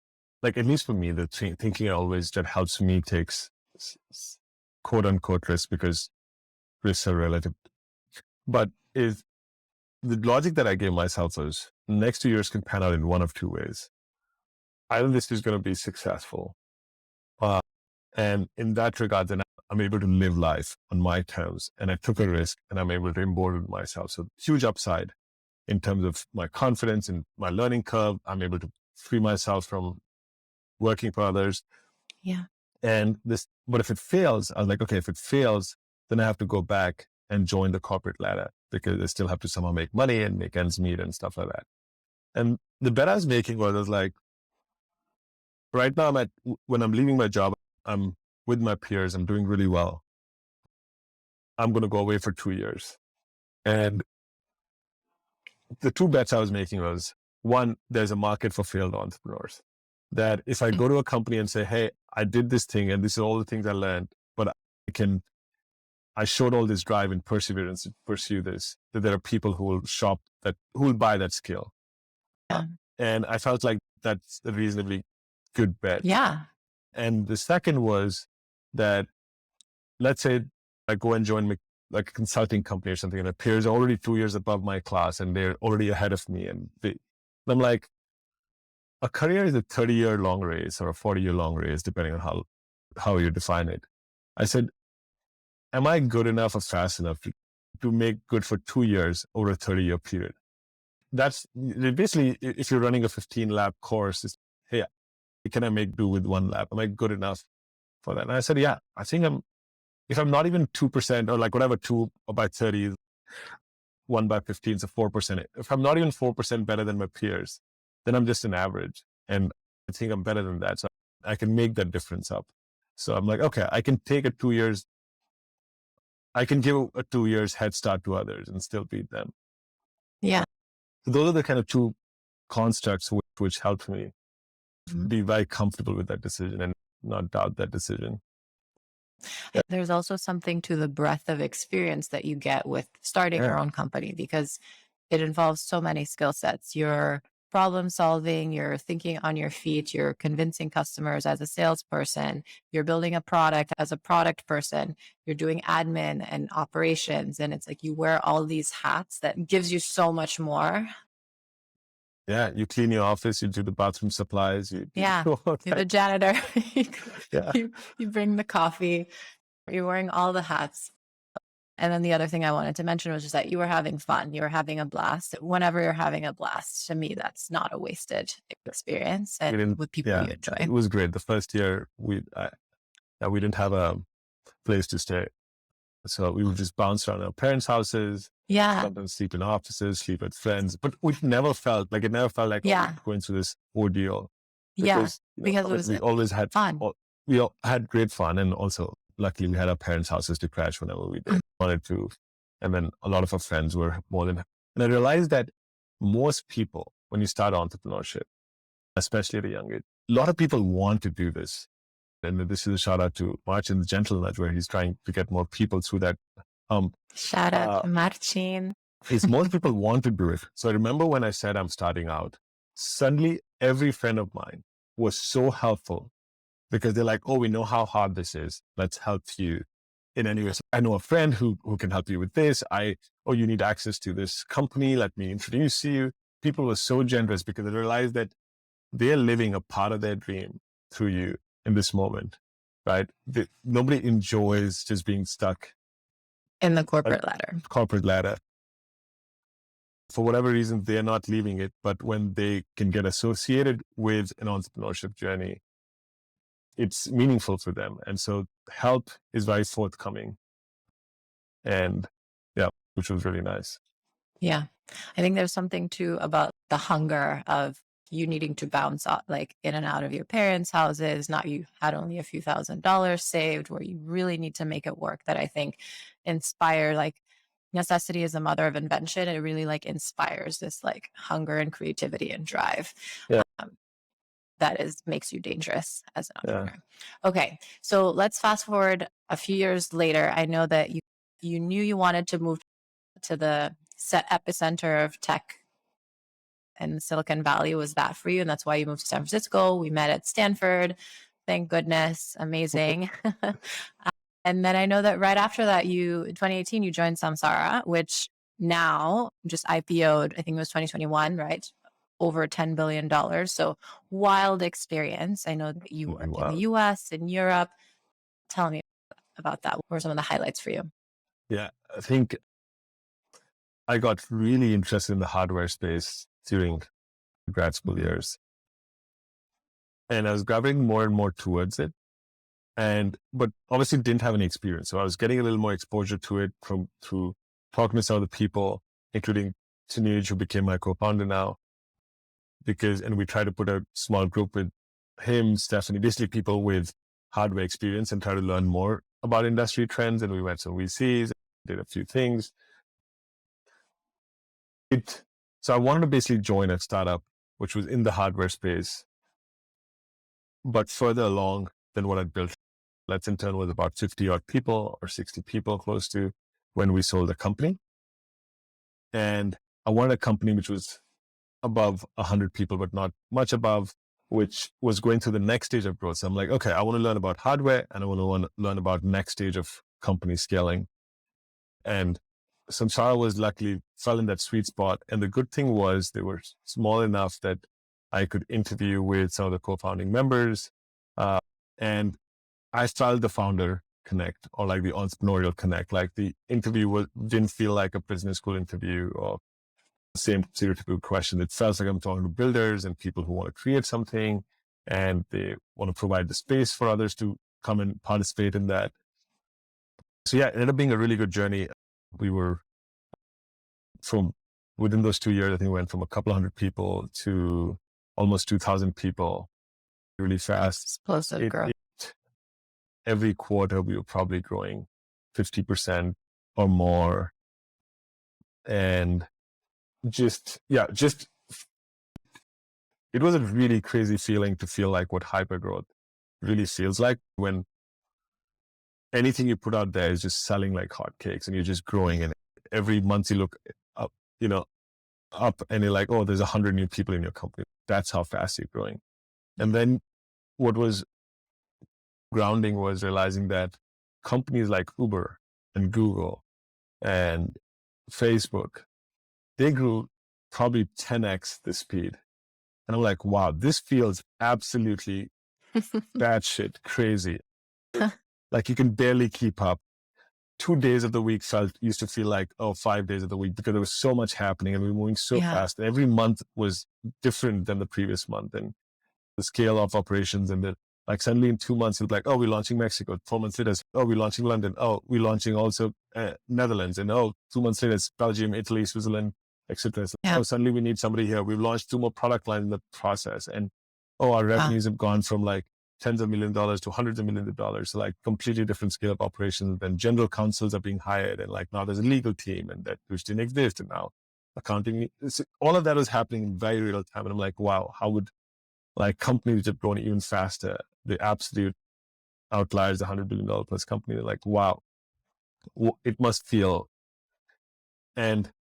like, at least for me, the thinking always that helps me takes quote unquote risk, because risks are relative. But is the logic that I gave myself was the next 2 years can pan out in one of two ways. Either this is going to be successful, and in that regard, then I'm able to live life on my terms, and I took a risk, and I'm able to embolden myself. So huge upside in terms of my confidence and my learning curve. I'm able to free myself from working for others. Yeah. And but if it fails, I was like, okay, if it fails, then I have to go back and join the corporate ladder, because I still have to somehow make money and make ends meet and stuff like that. And the bet I was making was like, right now when I'm leaving my job, I'm with my peers, I'm doing really well. I'm going to go away for 2 years. And the two bets I was making was, one, there's a market for failed entrepreneurs. That if I go to a company and say, hey, I did this thing and this is all the things I learned, but I showed all this drive and perseverance to pursue this, that there are people who will buy that skill. Yeah. And I felt like that's a reasonably good bet. Yeah. And the second was that, let's say I go and join like a consulting company or something, and a peer is already 2 years above my class and they're already ahead of me. And I'm like, a career is a 30-year long race or a 40-year long race, depending on how you define it. I said, am I good enough or fast enough to make good for 2 years over a 30-year period? That's basically, if you're running a 15-lap course, it's, hey, can I make do with 1 lap? Am I good enough for that? And I said, yeah, I think if I'm not even 2% or like whatever, 2 by 30, 1 by 15 is a 4%. If I'm not even 4% better than my peers, then I'm just an average. And I think I'm better than that. So I can make that difference up. So I'm like, okay, I can take I can give a 2 years head start to others and still beat them. Yeah. So those are the kind of two constructs which helped me be very comfortable with that decision and not doubt that decision. Yeah. There's also something to the breadth of experience that you get with starting your own company, because it involves so many skill sets. You're problem solving, you're thinking on your feet, you're convincing customers as a salesperson, you're building a product as a product person, you're doing admin and operations. And it's like you wear all these hats that gives you so much more. Yeah, you clean your office, you do the bathroom supplies. You're the janitor. Yeah. You bring the coffee. You're wearing all the hats. And then the other thing I wanted to mention was just that you were having fun. You were having a blast. Whenever you're having a blast, to me, that's not a wasted experience, and with people you enjoy. It was great. The first year, we didn't have a place to stay. So we would just bounce around our parents' houses. Yeah. Sometimes sleep in offices, sleep with friends. But it never felt like going through this ordeal. Because we always had fun. We all had great fun. And also, luckily, we had our parents' houses to crash whenever we wanted to. And then a lot of our friends were more than... And I realized that most people, when you start entrepreneurship, especially at a young age, a lot of people want to do this. And this is a shout out to Marcin's Gentle Nudge, where he's trying to get more people through that. Shout out to Marcin. Most people want to do it. So I remember when I said I'm starting out, suddenly every friend of mine was so helpful, because they're like, oh, we know how hard this is. Let's help you in any way. So I know a friend who can help you with this. You need access to this company. Let me introduce you. People were so generous because they realized that they're living a part of their dream through you in this moment, right? Nobody enjoys just being stuck in the corporate ladder. For whatever reason, they're not leaving it. But when they can get associated with an entrepreneurship journey, it's meaningful for them. And so help is very forthcoming. And which was really nice. Yeah. I think there's something too about the hunger of you needing to bounce out, like in and out of your parents' houses. Not you had only a few $1,000s saved, where you really need to make it work, that I think inspire, like, necessity is the mother of invention. It really like inspires this like hunger and creativity and drive. Yeah. That makes you dangerous as an entrepreneur. Yeah. Okay. So let's fast forward a few years later. I know that you knew you wanted to move to the epicenter of tech, and Silicon Valley was that for you. And that's why you moved to San Francisco. We met at Stanford. Thank goodness. Amazing. And then I know that right after that, in 2018, you joined Samsara, which now just IPO'd, I think it was 2021, right? Over $10 billion. So wild experience. I know that you worked in the US and Europe. Tell me about that. What were some of the highlights for you? Yeah, I think I got really interested in the hardware space during grad school years. And I was gravitating more and more towards it. But obviously didn't have any experience. So I was getting a little more exposure to it through talking to some of the people, including Tanuj, who became my co-founder now. And we tried to put a small group with him, Stephanie, basically people with hardware experience, and try to learn more about industry trends. And we went to VCs, did a few things. So I wanted to basically join a startup, which was in the hardware space, but further along than what I'd built. Let's Intern was about 50 odd people or 60 people close to when we sold the company. And I wanted a company which was above 100 people, but not much above, which was going through the next stage of growth. So I'm like, okay, I want to learn about hardware and I want to learn about next stage of company scaling. And Samsara luckily fell in that sweet spot. And the good thing was they were small enough that I could interview with some of the co-founding members. And I styled the founder connect, or like the entrepreneurial connect. Like the interview didn't feel like a business school interview or the same stereotypical question. It felt like I'm talking to builders and people who want to create something, and they want to provide the space for others to come and participate in that. So yeah, it ended up being a really good journey. We were within those 2 years, I think we went from a couple hundred people to almost 2,000 people really fast. Explosive growth. Every quarter, we were probably growing 50% or more. And it was a really crazy feeling to feel like what hypergrowth really feels like, when anything you put out there is just selling like hotcakes and you're just growing. And every month you look up, up and you're like, oh, there's 100 new people in your company. That's how fast you're growing. And then what was grounding was realizing that companies like Uber and Google and Facebook, they grew probably 10x the speed. And I'm like, wow, this feels absolutely batshit crazy. Like you can barely keep up. 2 days of the week used to feel like, 5 days of the week, because there was so much happening and we were moving so fast. And every month was different than the previous month. And the scale of operations, and like suddenly in 2 months, it's like, oh, we're launching Mexico. 4 months later, we're launching London. Oh, we're launching also Netherlands. And 2 months later, it's Belgium, Italy, Switzerland, etc. So, suddenly we need somebody here. We've launched 2 more product lines in the process. And our revenues have gone from like tens of $millions to hundreds of millions of dollars. So like completely different scale of operations. Then general counsels are being hired, and like now there's a legal team, and that which didn't exist. And now accounting, all of that was happening in very real time. And I'm like, wow, how would like companies which have grown even faster, the absolute outliers, the $100 billion plus company, they're like, wow, it must feel. And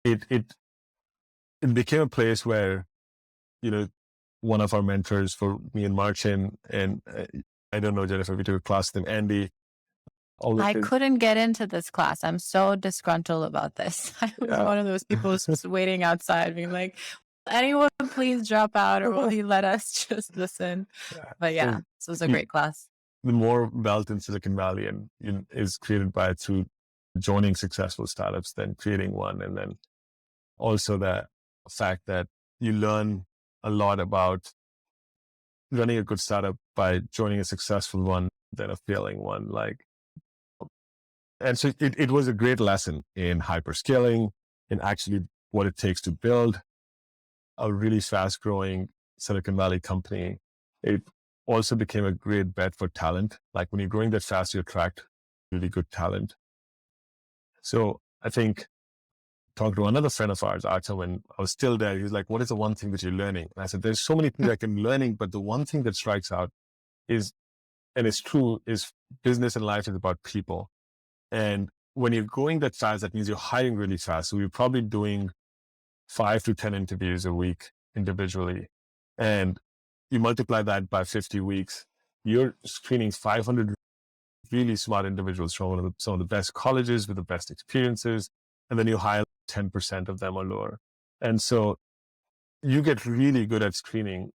it became a place where, one of our mentors for me and Marcin, and I don't know, Jennifer, we took a class with him, Andy. I couldn't get into this class. I'm so disgruntled about this. I was one of those people who's waiting outside being like, anyone please drop out, or will you let us just listen? But so it was a great class. The more wealth in Silicon Valley is created through joining successful startups than creating one. And then also the fact that you learn a lot about running a good startup by joining a successful one than a failing one. And so it was a great lesson in hyperscaling, in actually what it takes to build a really fast growing Silicon Valley company. It also became a great bet for talent. Like when you're growing that fast, you attract really good talent. So I think talking to another friend of ours, Arthur, when I was still there, he was like, what is the one thing that you're learning? And I said, there's so many things I can learning, but the one thing that strikes out is, and it's true, is business and life is about people. And when you're growing that fast, that means you're hiring really fast. So we're probably doing 5 to 10 interviews a week individually. And you multiply that by 50 weeks, you're screening 500 really smart individuals from some of the best colleges with the best experiences. And then you hire 10% of them or lower. And so you get really good at screening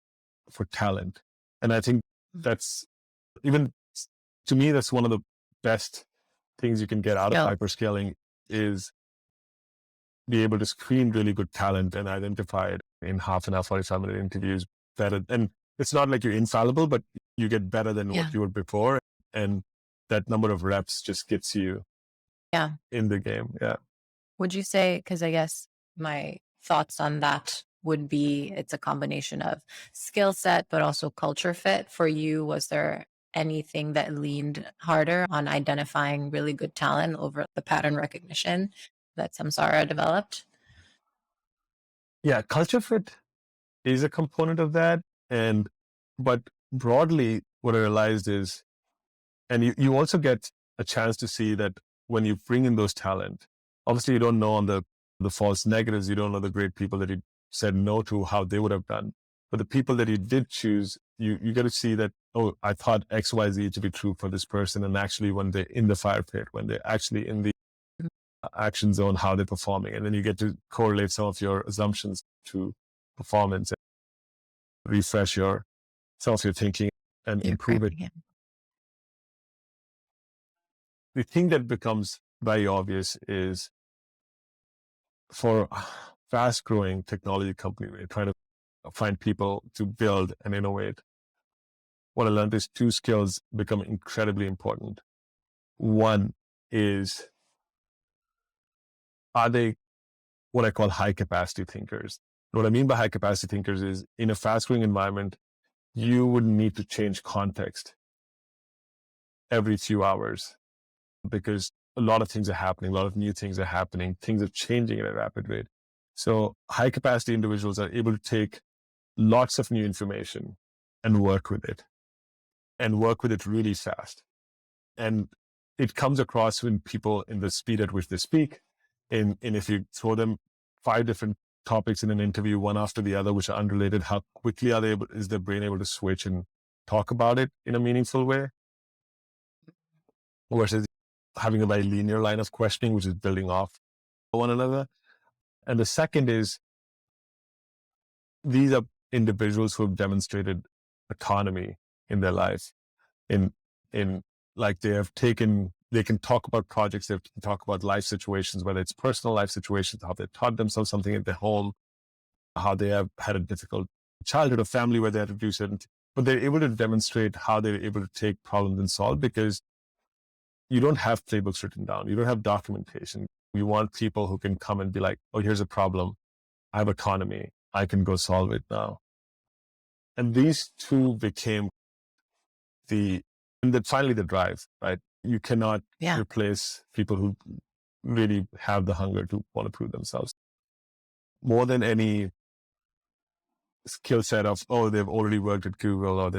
for talent. And I think that's, even to me, that's one of the best things you can get out of hyperscaling, is be able to screen really good talent and identify it in half an hour, 45-minute interviews better. And it's not like you're infallible, but you get better than what you were before. And that number of reps just gets you in the game. Yeah. Would you say, because I guess my thoughts on that would be it's a combination of skill set, but also culture fit for you. Was there anything that leaned harder on identifying really good talent over the pattern recognition that Samsara developed? Yeah, culture fit is a component of that. But broadly, what I realized is, and you also get a chance to see that when you bring in those talent, obviously you don't know on the false negatives, you don't know the great people that you said no to, how they would have done. But the people that you did choose, you get to see that, oh, I thought X, Y, Z to be true for this person. And actually when they're in the fire pit, when they're actually in the action zone, how they're performing. And then you get to correlate some of your assumptions to performance and refresh some of your thinking and improve it. The thing that becomes very obvious is, for a fast-growing technology company, we're trying to find people to build and innovate. What I learned is 2 skills become incredibly important. One is, are they what I call high-capacity thinkers? What I mean by high-capacity thinkers is, in a fast-growing environment, you would need to change context every few hours, because a lot of things are happening, a lot of new things are happening, things are changing at a rapid rate. So high capacity individuals are able to take lots of new information and work with it really fast. And it comes across when people, in the speed at which they speak, and if you throw them 5 different topics in an interview, one after the other, which are unrelated, how quickly is their brain able to switch and talk about it in a meaningful way, versus having a very linear line of questioning, which is building off one another. And the second is, these are individuals who have demonstrated autonomy in their life. In like they can talk about projects, they can talk about life situations, whether it's personal life situations, how they taught themselves something at their home, how they have had a difficult childhood or family where they had to do certain, but they're able to demonstrate how they're able to take problems and solve, because you don't have playbooks written down. You don't have documentation. You want people who can come and be like, oh, here's a problem. I have autonomy. I can go solve it now. And these 2 became finally the drive, right? You cannot replace people who really have the hunger to want to prove themselves. More than any skill set of, oh, they've already worked at Google, or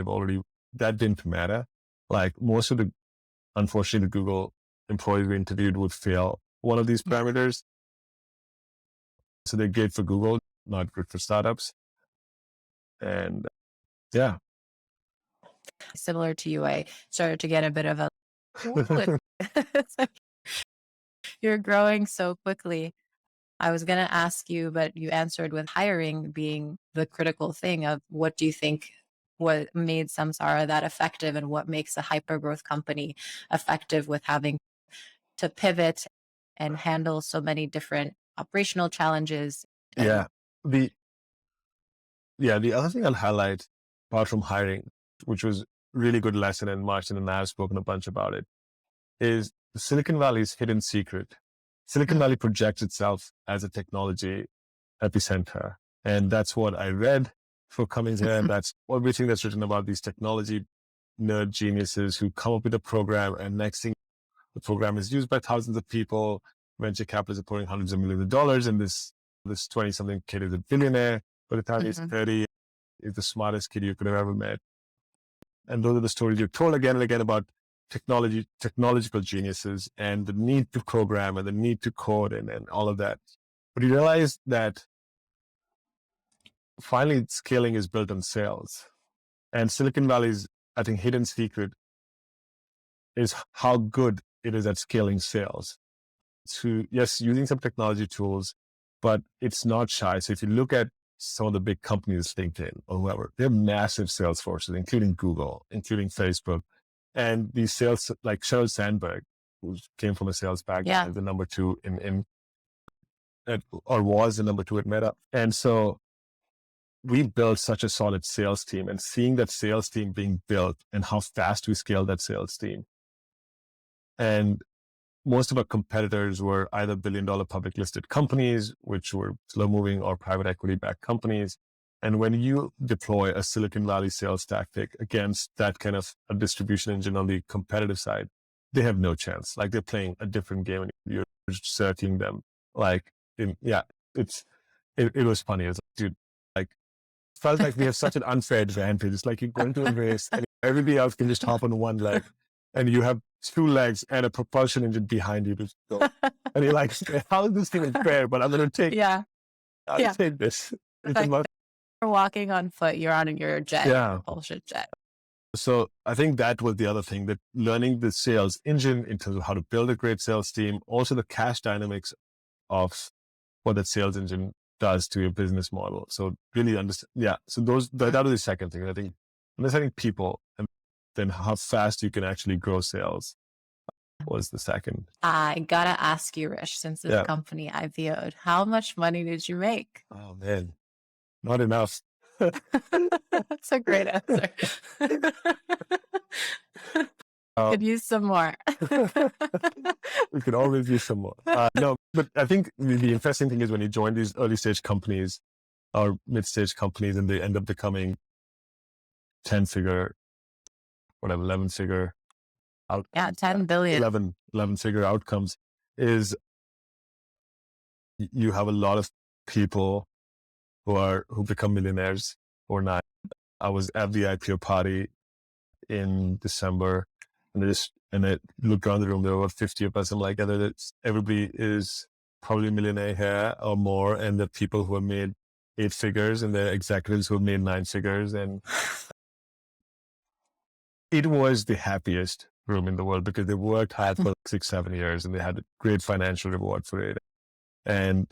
that didn't matter. Like, most of unfortunately, the Google employees we interviewed would fail one of these parameters. So they're great for Google, not good for startups. And yeah. Similar to you, I started to get a bit of a, you're growing so quickly. I was going to ask you, but you answered with hiring being the critical thing of what do you think what made Samsara that effective, and what makes a hyper-growth company effective with having to pivot and handle so many different operational challenges? Yeah. The other thing I'll highlight, apart from hiring, which was really good lesson, and Marcin and I have spoken a bunch about it, is the Silicon Valley's hidden secret. Silicon Valley projects itself as a technology epicenter. And that's what I read for coming here. And that's everything that's written about these technology nerd geniuses who come up with a program, and next thing, the program is used by thousands of people, venture capitalists are pouring hundreds of millions of dollars, and this 20-something kid is a billionaire. By the time he's 30, he's the smartest kid you could have ever met. And those are the stories you're told again and again about technological geniuses and the need to program and the need to code and all of that. But you realize that finally scaling is built on sales. And Silicon Valley's, I think, hidden secret is how good it is at scaling sales. To, yes, using some technology tools, but it's not shy. So if you look at some of the big companies, LinkedIn or whoever, they're massive sales forces, including Google, including Facebook. And these sales, like Sheryl Sandberg, who came from a sales background, as the number 2 or was the number 2 at Meta. And so we built such a solid sales team, and seeing that sales team being built and how fast we scaled that sales team. And most of our competitors were either billion-dollar public listed companies, which were slow moving, or private equity backed companies. And when you deploy a Silicon Valley sales tactic against that kind of a distribution engine on the competitive side, they have no chance. Like, they're playing a different game and you're searching them. Like, it was funny. It's like, dude, like, felt like we have such an unfair advantage. It's like you go into a race and everybody else can just hop on one leg, and you have 2 legs and a propulsion engine behind you to go. And you're like, how is this even fair? But I'm going to take, I'll take this. You're walking on foot, you're on your jet, propulsion jet. So I think that was the other thing, that learning the sales engine in terms of how to build a great sales team, also the cash dynamics of what that sales engine does to your business model. So really understand. Yeah. So that was the second thing. I think understanding people and then how fast you can actually grow sales was the second. I gotta ask you, Rish, since this company IPO'd, how much money did you make? Oh man, not enough. That's a great answer. Could use some more. We could always use some more. No, but I think the interesting thing is when you join these early stage companies or mid stage companies and they end up becoming 10-figure, whatever, 11-figure. 10 billion. 11-figure outcomes is you have a lot of people who become millionaires overnight. I was at the IPO party in December, and I looked around the room. There were 50 of us. I'm like, everybody is probably a millionaire here or more, and the people who have made 8 figures, and the executives who have made 9 figures, and it was the happiest room in the world because they worked hard for 6-7 years and they had a great financial reward for it. And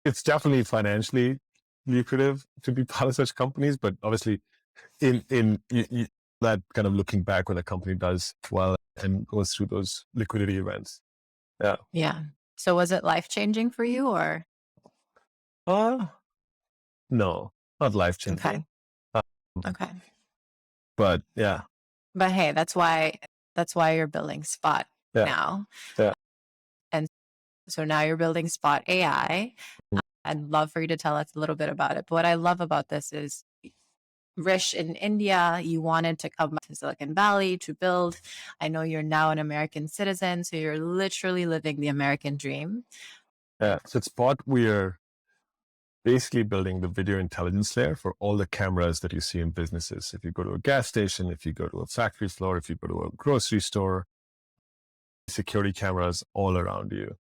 it's definitely financially lucrative to be part of such companies, but obviously in that kind of looking back when a company does well and goes through those liquidity events. Yeah. So was it life-changing for you or? No, not life-changing. Okay. But But hey, that's why you're building Spot now. Yeah. And so now you're building Spot AI. I'd love for you to tell us a little bit about it. But what I love about this is, Rish, in India, you wanted to come to Silicon Valley to build. I know you're now an American citizen, so you're literally living the American dream. Yeah. So at Spot, we're basically building the video intelligence layer for all the cameras that you see in businesses. If you go to a gas station, if you go to a factory floor, if you go to a grocery store, security cameras all around you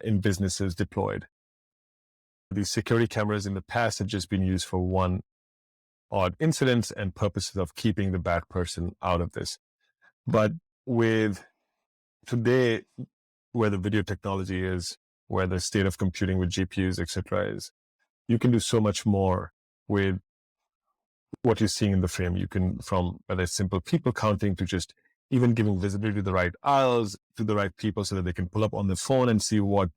in businesses deployed. These security cameras in the past have just been used for one odd incidents and purposes of keeping the bad person out of this. But with today, where the video technology is, where the state of computing with GPUs, etc., is, you can do so much more with what you're seeing in the frame. You can, from whether it's simple people counting to just even giving visibility to the right aisles, to the right people so that they can pull up on the phone and see what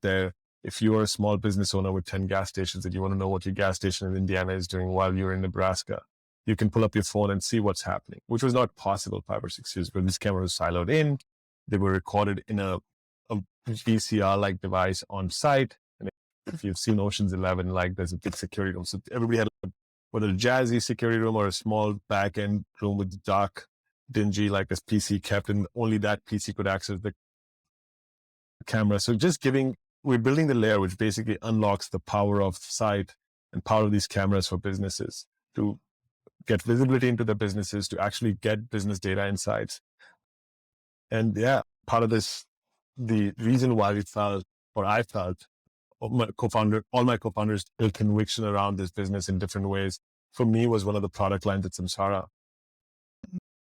if you're a small business owner with 10 gas stations and you want to know what your gas station in Indiana is doing while you're in Nebraska, you can pull up your phone and see what's happening, which was not possible 5 or 6 years ago. These cameras were siloed in. They were recorded in a VCR-like device on site. And if you've seen Ocean's 11, like there's a big security room. So everybody had whether a jazzy security room or a small back-end room with dark, dingy, like this PC kept, and only that PC could access the camera. So we're building the layer which basically unlocks the power of sight and power of these cameras for businesses to get visibility into their businesses, to actually get business data insights. And yeah, part of this, the reason why I felt, all my co-founders built conviction around this business in different ways. For me, was one of the product lines at Samsara,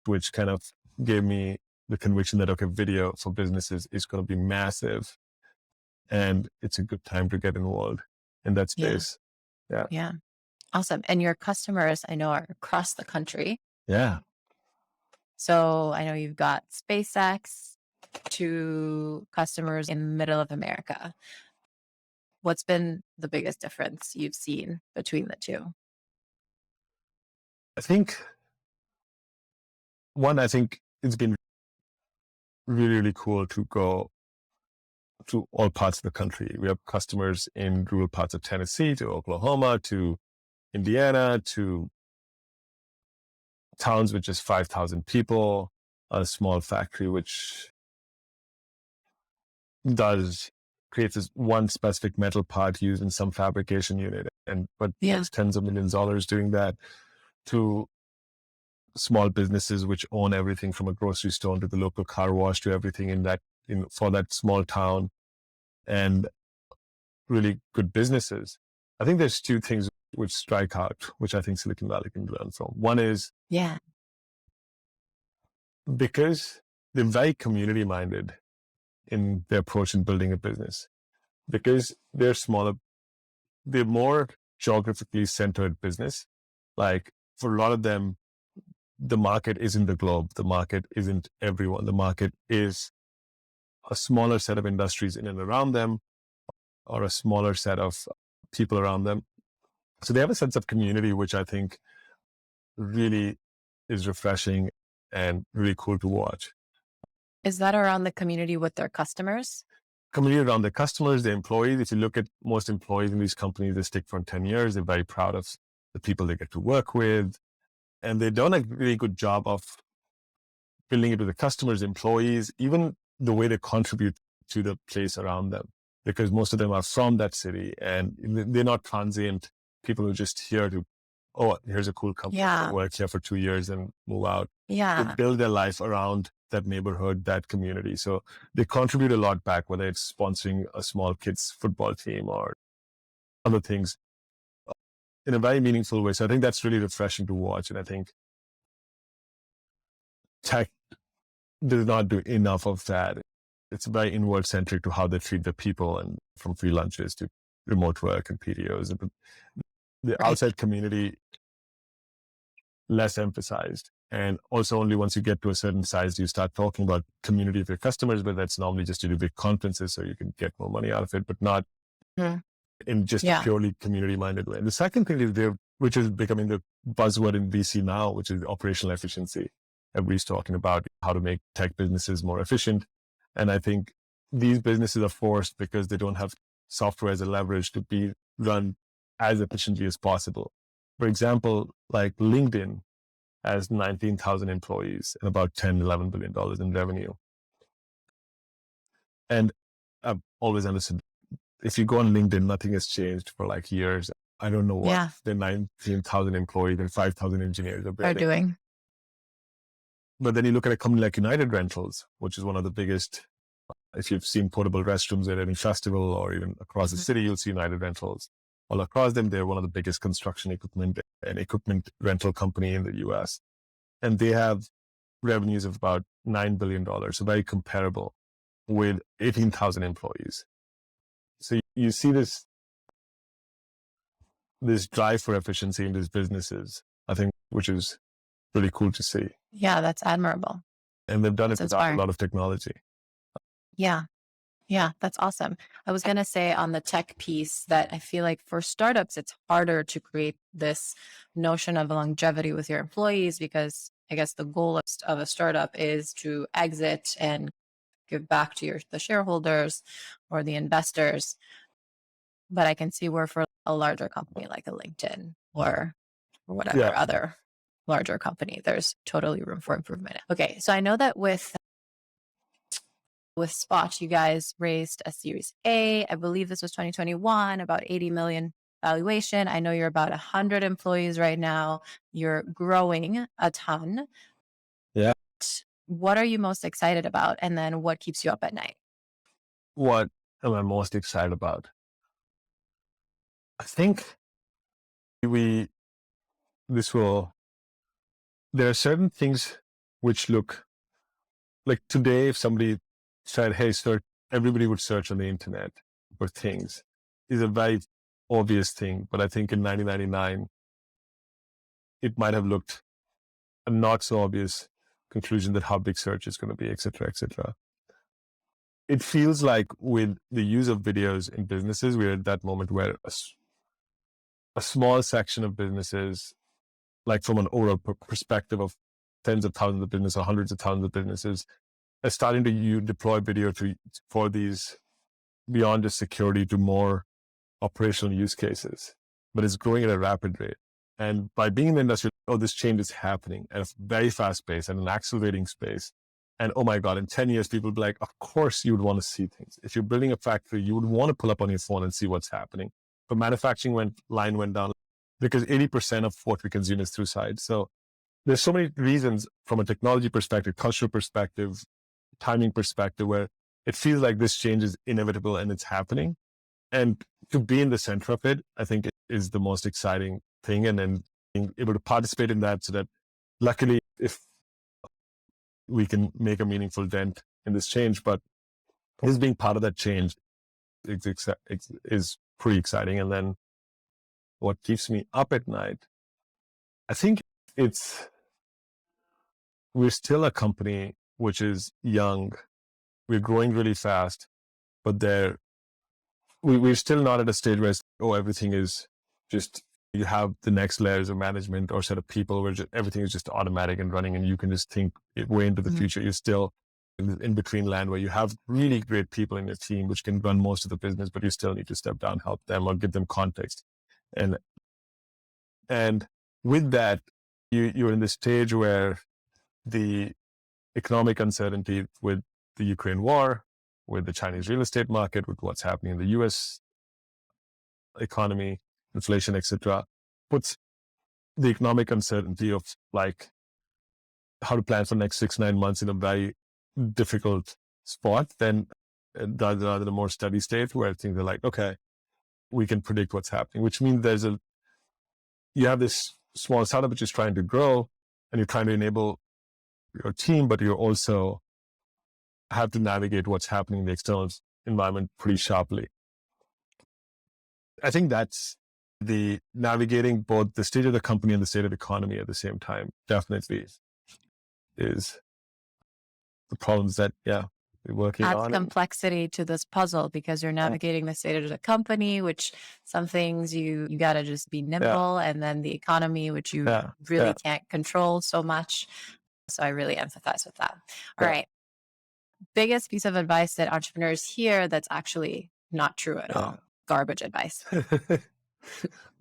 which kind of gave me the conviction that, okay, video for businesses is going to be massive and it's a good time to get involved in that space. Yeah. Yeah. Awesome. And your customers, I know, are across the country. Yeah. So I know you've got SpaceX to customers in the middle of America. What's been the biggest difference you've seen between the two? I think it's been really, really cool to go to all parts of the country. We have customers in rural parts of Tennessee, to Oklahoma, to Indiana, to towns with just 5,000 people, a small factory which creates this one specific metal part used in some fabrication unit, but it's tens of millions of dollars doing that, to small businesses which own everything from a grocery store to the local car wash to everything for that small town, and really good businesses. I think there's two things which strike out, which I think Silicon Valley can learn from. One is, because they're very community minded in their approach in building a business, because they're smaller, they're more geographically centered business. Like, for a lot of them, the market isn't the globe. The market isn't everyone. The market is a smaller set of industries in and around them, or a smaller set of people around them. So they have a sense of community, which I think really is refreshing and really cool to watch. Is that around the community with their customers? Community around their customers, their employees. If you look at most employees in these companies, they stick for 10 years. They're very proud of the people they get to work with. And they've done a really good job of building it with the customers, employees, even the way they contribute to the place around them, because most of them are from that city and they're not transient people who are just here to, oh, here's a cool company, work here for 2 years and move out. They build their life around that neighborhood, that community. So they contribute a lot back, whether it's sponsoring a small kids football team or other things, in a very meaningful way. So I think that's really refreshing to watch. And I think tech does not do enough of that. It's very inward centric to how they treat the people, and from free lunches to remote work and PTOs. And the outside community, less emphasized. And also only once you get to a certain size, do you start talking about community of your customers, but that's normally just to do big conferences so you can get more money out of it, but not in just a purely community-minded way. And the second thing is which is becoming the buzzword in VC now, which is operational efficiency. Everybody's talking about how to make tech businesses more efficient. And I think these businesses are forced because they don't have software as a leverage to be run as efficiently as possible. For example, like LinkedIn has 19,000 employees and about $10-11 billion in revenue. And I've always understood, if you go on LinkedIn, nothing has changed for like years. I don't know what the 19,000 employees and 5,000 engineers are doing. But then you look at a company like United Rentals, which is one of the biggest. If you've seen portable restrooms at any festival or even across the city, you'll see United Rentals. All across them, they're one of the biggest construction equipment and equipment rental company in the US. And they have revenues of about $9 billion, so very comparable, with 18,000 employees. So you see this drive for efficiency in these businesses, I think, which is really cool to see. Yeah, that's admirable. And they've done it without a lot of technology. Yeah, that's awesome. I was going to say on the tech piece that I feel like for startups, it's harder to create this notion of longevity with your employees, because I guess the goal of a startup is to exit and give back to the shareholders or the investors. But I can see where for a larger company like a LinkedIn or whatever other larger company, there's totally room for improvement. Okay, so I know that with with Spot, you guys raised a Series A. I believe this was 2021, about 80 million valuation. I know you're about 100 employees right now. You're growing a ton. Yeah. What are you most excited about? And then what keeps you up at night? What am I most excited about? I think there are certain things which look like today, if somebody said, hey, everybody would search on the internet for things, is a very obvious thing. But I think in 1999, it might have looked a not so obvious conclusion that how big search is going to be, et cetera, et cetera. It feels like with the use of videos in businesses, we're at that moment where a small section of businesses, like from an overall perspective of tens of thousands of businesses or hundreds of thousands of businesses, are starting to deploy video for these beyond just security to more operational use cases, but it's growing at a rapid rate. And by being in the industry, this change is happening at a very fast pace and an accelerating space. And oh my God, in 10 years, people will be like, of course you would want to see things. If you're building a factory, you would want to pull up on your phone and see what's happening. But manufacturing line went down because 80% of what we consume is through sites. So there's so many reasons from a technology perspective, cultural perspective, timing perspective, where it feels like this change is inevitable and it's happening. And to be in the center of it, I think it is the most exciting thing. And then being able to participate in that so that luckily, if we can make a meaningful dent in this change, but just being part of that change is pretty exciting. And then what keeps me up at night, I think we're still a company which is young. We're growing really fast, but we're still not at a stage where everything is just, you have the next layers of management or set of people where everything is just automatic and running and you can just think way into the future. You're still in between land where you have really great people in your team which can run most of the business, but you still need to step down, help them, or give them context. And with that, you're in the stage where the economic uncertainty with the Ukraine war, with the Chinese real estate market, with what's happening in the US economy, inflation, etc., puts the economic uncertainty of like how to plan for the next 6-9 months in a very difficult spot than rather than a more steady state where things are like, okay, we can predict what's happening, which means you have this small startup which is trying to grow and you're trying to enable your team, but you also have to navigate what's happening in the external environment pretty sharply. I think that's the navigating both the state of the company and the state of the economy at the same time definitely is the problems that, we're working on. Adds complexity to this puzzle because you're navigating the state of the company, which some things you got to just be nimble, and then the economy, which you really can't control so much. So I really empathize with that. All right. Biggest piece of advice that entrepreneurs hear that's actually not true at all. Garbage advice.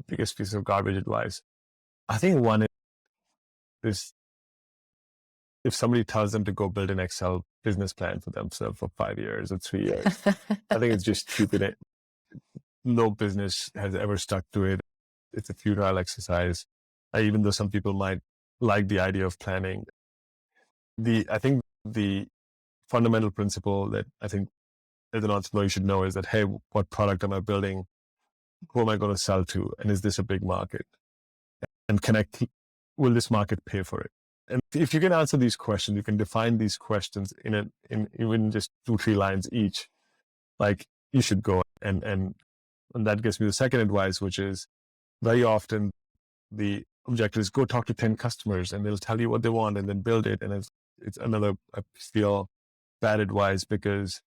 Biggest piece of garbage advice. I think one is if somebody tells them to go build an Excel business plan for themselves for 5 years or 3 years, I think it's just stupid. No business has ever stuck to it. It's a futile exercise. Even though some people might like the idea of planning. I think the fundamental principle that I think as an entrepreneur you should know is that, hey, what product am I building? Who am I going to sell to? And is this a big market? And will this market pay for it? And if you can answer these questions, you can define these questions in even just 2-3 lines each, like you should go. And that gives me the second advice, which is very often the objective is go talk to 10 customers and they'll tell you what they want and then build it. And it's another, I feel, bad advice because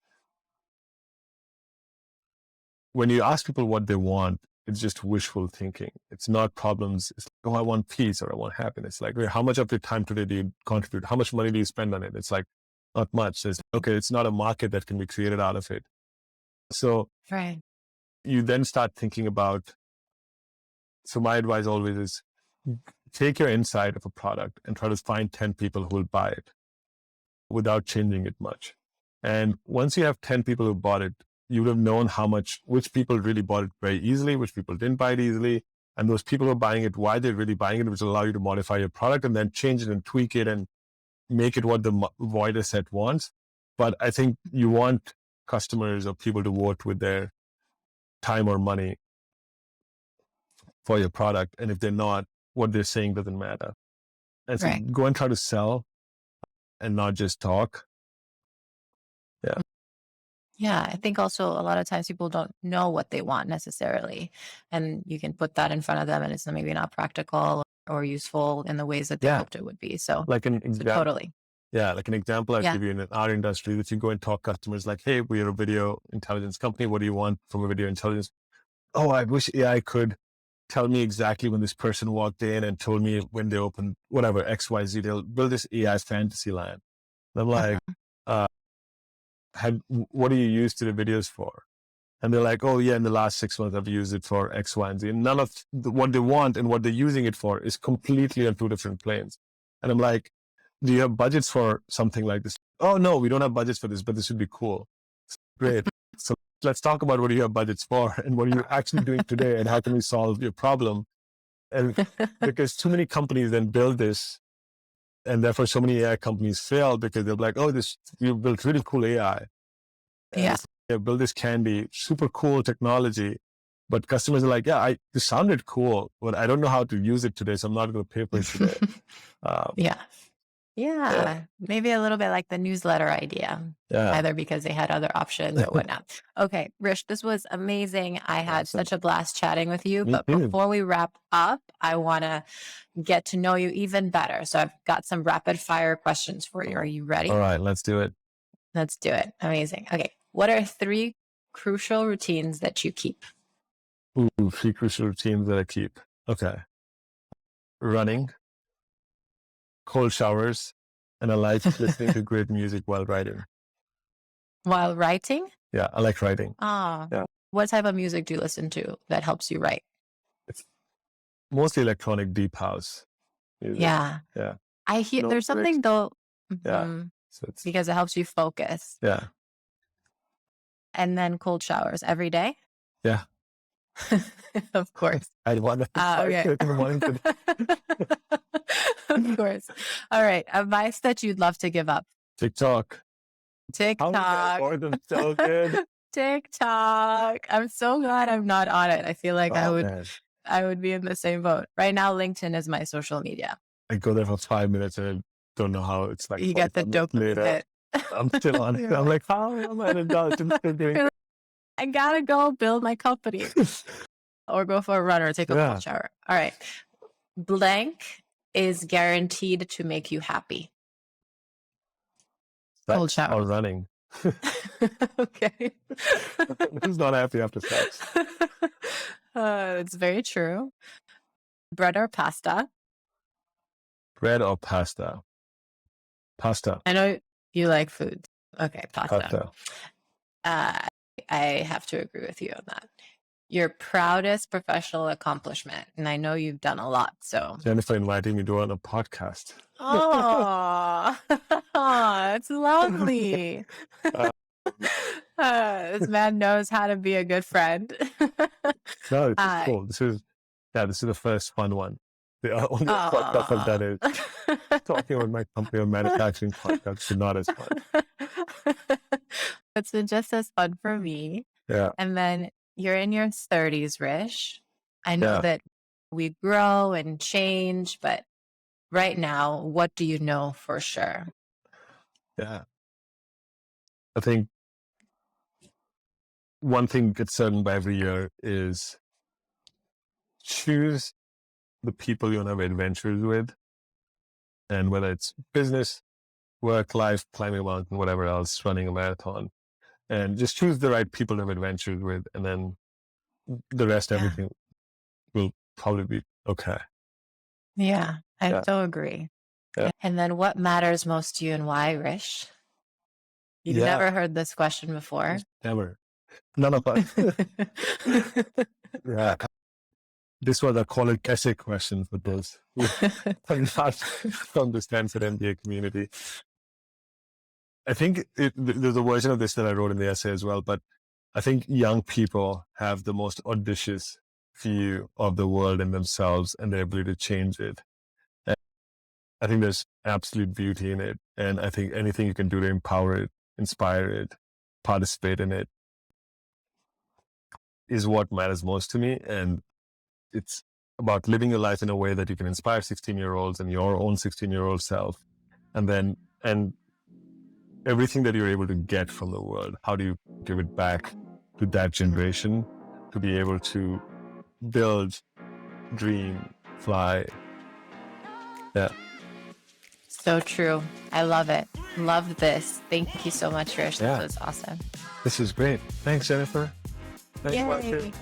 when you ask people what they want, it's just wishful thinking. It's not problems. It's like, I want peace or I want happiness. Like, how much of your time today do you contribute? How much money do you spend on it? It's like, not much. It's not a market that can be created out of it. So you then start thinking about, so my advice always is take your insight of a product and try to find 10 people who will buy it without changing it much. And once you have 10 people who bought it, you would have known which people really bought it very easily, which people didn't buy it easily. And those people who are buying it, why they're really buying it, which will allow you to modify your product and then change it and tweak it and make it what the wider set wants. But I think you want customers or people to vote with their time or money for your product. And if they're not, what they're saying doesn't matter. And so go and try to sell and not just talk. Yeah. Yeah. I think also a lot of times people don't know what they want necessarily. And you can put that in front of them and it's maybe not practical or useful in the ways that they hoped it would be. So like an example. Totally. Yeah. Like an example I give you in our industry, that you go and talk customers like, hey, we're a video intelligence company. What do you want from a video intelligence? Oh, I wish AI could tell me exactly when this person walked in and told me when they opened whatever, XYZ. They'll build this AI fantasy land. And I'm like, what do you use the videos for? And they're like, oh yeah, in the last 6 months, I've used it for X, Y, and Z. And none of what they want and what they're using it for is completely on two different planes. And I'm like, do you have budgets for something like this? Oh no, we don't have budgets for this, but this would be cool. Great. So let's talk about what do you have budgets for and what are you actually doing today and how can we solve your problem? And because too many companies then build this, and therefore so many AI companies fail because they're like, oh, you built really cool AI. And you build this candy, super cool technology. But customers are like, yeah, this sounded cool, but I don't know how to use it today, so I'm not going to pay for it today. Yeah. Maybe a little bit like the newsletter idea, either because they had other options or whatnot. Okay, Rish, this was amazing. I had such a blast chatting with you. But before we wrap up, I want to get to know you even better. So I've got some rapid fire questions for you. Are you ready? All right, let's do it. Let's do it. Amazing. Okay. What are 3 crucial routines that you keep? 3 crucial routines that I keep. Okay. Running, cold showers, and I like listening to great music while writing. While writing? Yeah, I like writing. What type of music do you listen to that helps you write? It's mostly electronic deep house music. Yeah. I hear there's something though. So because it helps you focus. Yeah. And then cold showers every day? Yeah. Of course. I want to in the morning. Of course. All right. Advice that you'd love to give up. TikTok. TikTok. So good. TikTok. I'm so glad I'm not on it. I feel like I would be in the same boat. Right now, LinkedIn is my social media. I go there for 5 minutes and I don't know how it's like. You get the dopamine hit. I'm still on it. I'm like, how am I an adult? I gotta go build my company or go for a run or take a cold shower. All right. Blank is guaranteed to make you happy. Cold shower. Or running. Okay. Who's not happy after sex? It's very true. Bread or pasta? Bread or pasta? Pasta. I know you like food. Okay, pasta. I have to agree with you on that. Your proudest professional accomplishment, and I know you've done a lot. So Jennifer inviting me to on a podcast. Oh, it's lovely. This man knows how to be a good friend. No, it's cool. This is the first fun one. The only podcast I've done is talking about my company or manufacturing podcast, so not as fun. It's been just as fun for me. Yeah. And then you're in your 30s, Rish. I know that we grow and change, but right now, what do you know for sure? Yeah. I think one thing gets certain by every year is choose the people you want to have adventures with. And whether it's business, work, life, climbing a mountain, whatever else, running a marathon. And just choose the right people to have adventures with. And then the rest, everything will probably be okay. Yeah, I so agree. Yeah. And then what matters most to you and why, Rish? You've never heard this question before. Never. None of us. Yeah. This was a call it essay question for those who are not from the Stanford MBA community. I think there's a version of this that I wrote in the essay as well, but I think young people have the most audacious view of the world and themselves and their ability to change it. And I think there's absolute beauty in it. And I think anything you can do to empower it, inspire it, participate in it is what matters most to me. And it's about living your life in a way that you can inspire 16-year-olds and your own 16-year-old self. And everything that you're able to get from the world, how do you give it back to that generation to be able to build, dream, fly? Yeah. So true. I love it. Love this. Thank you so much, Rish. Yeah. That was awesome. This is great. Thanks, Jennifer. Thanks, Yay. Marcin.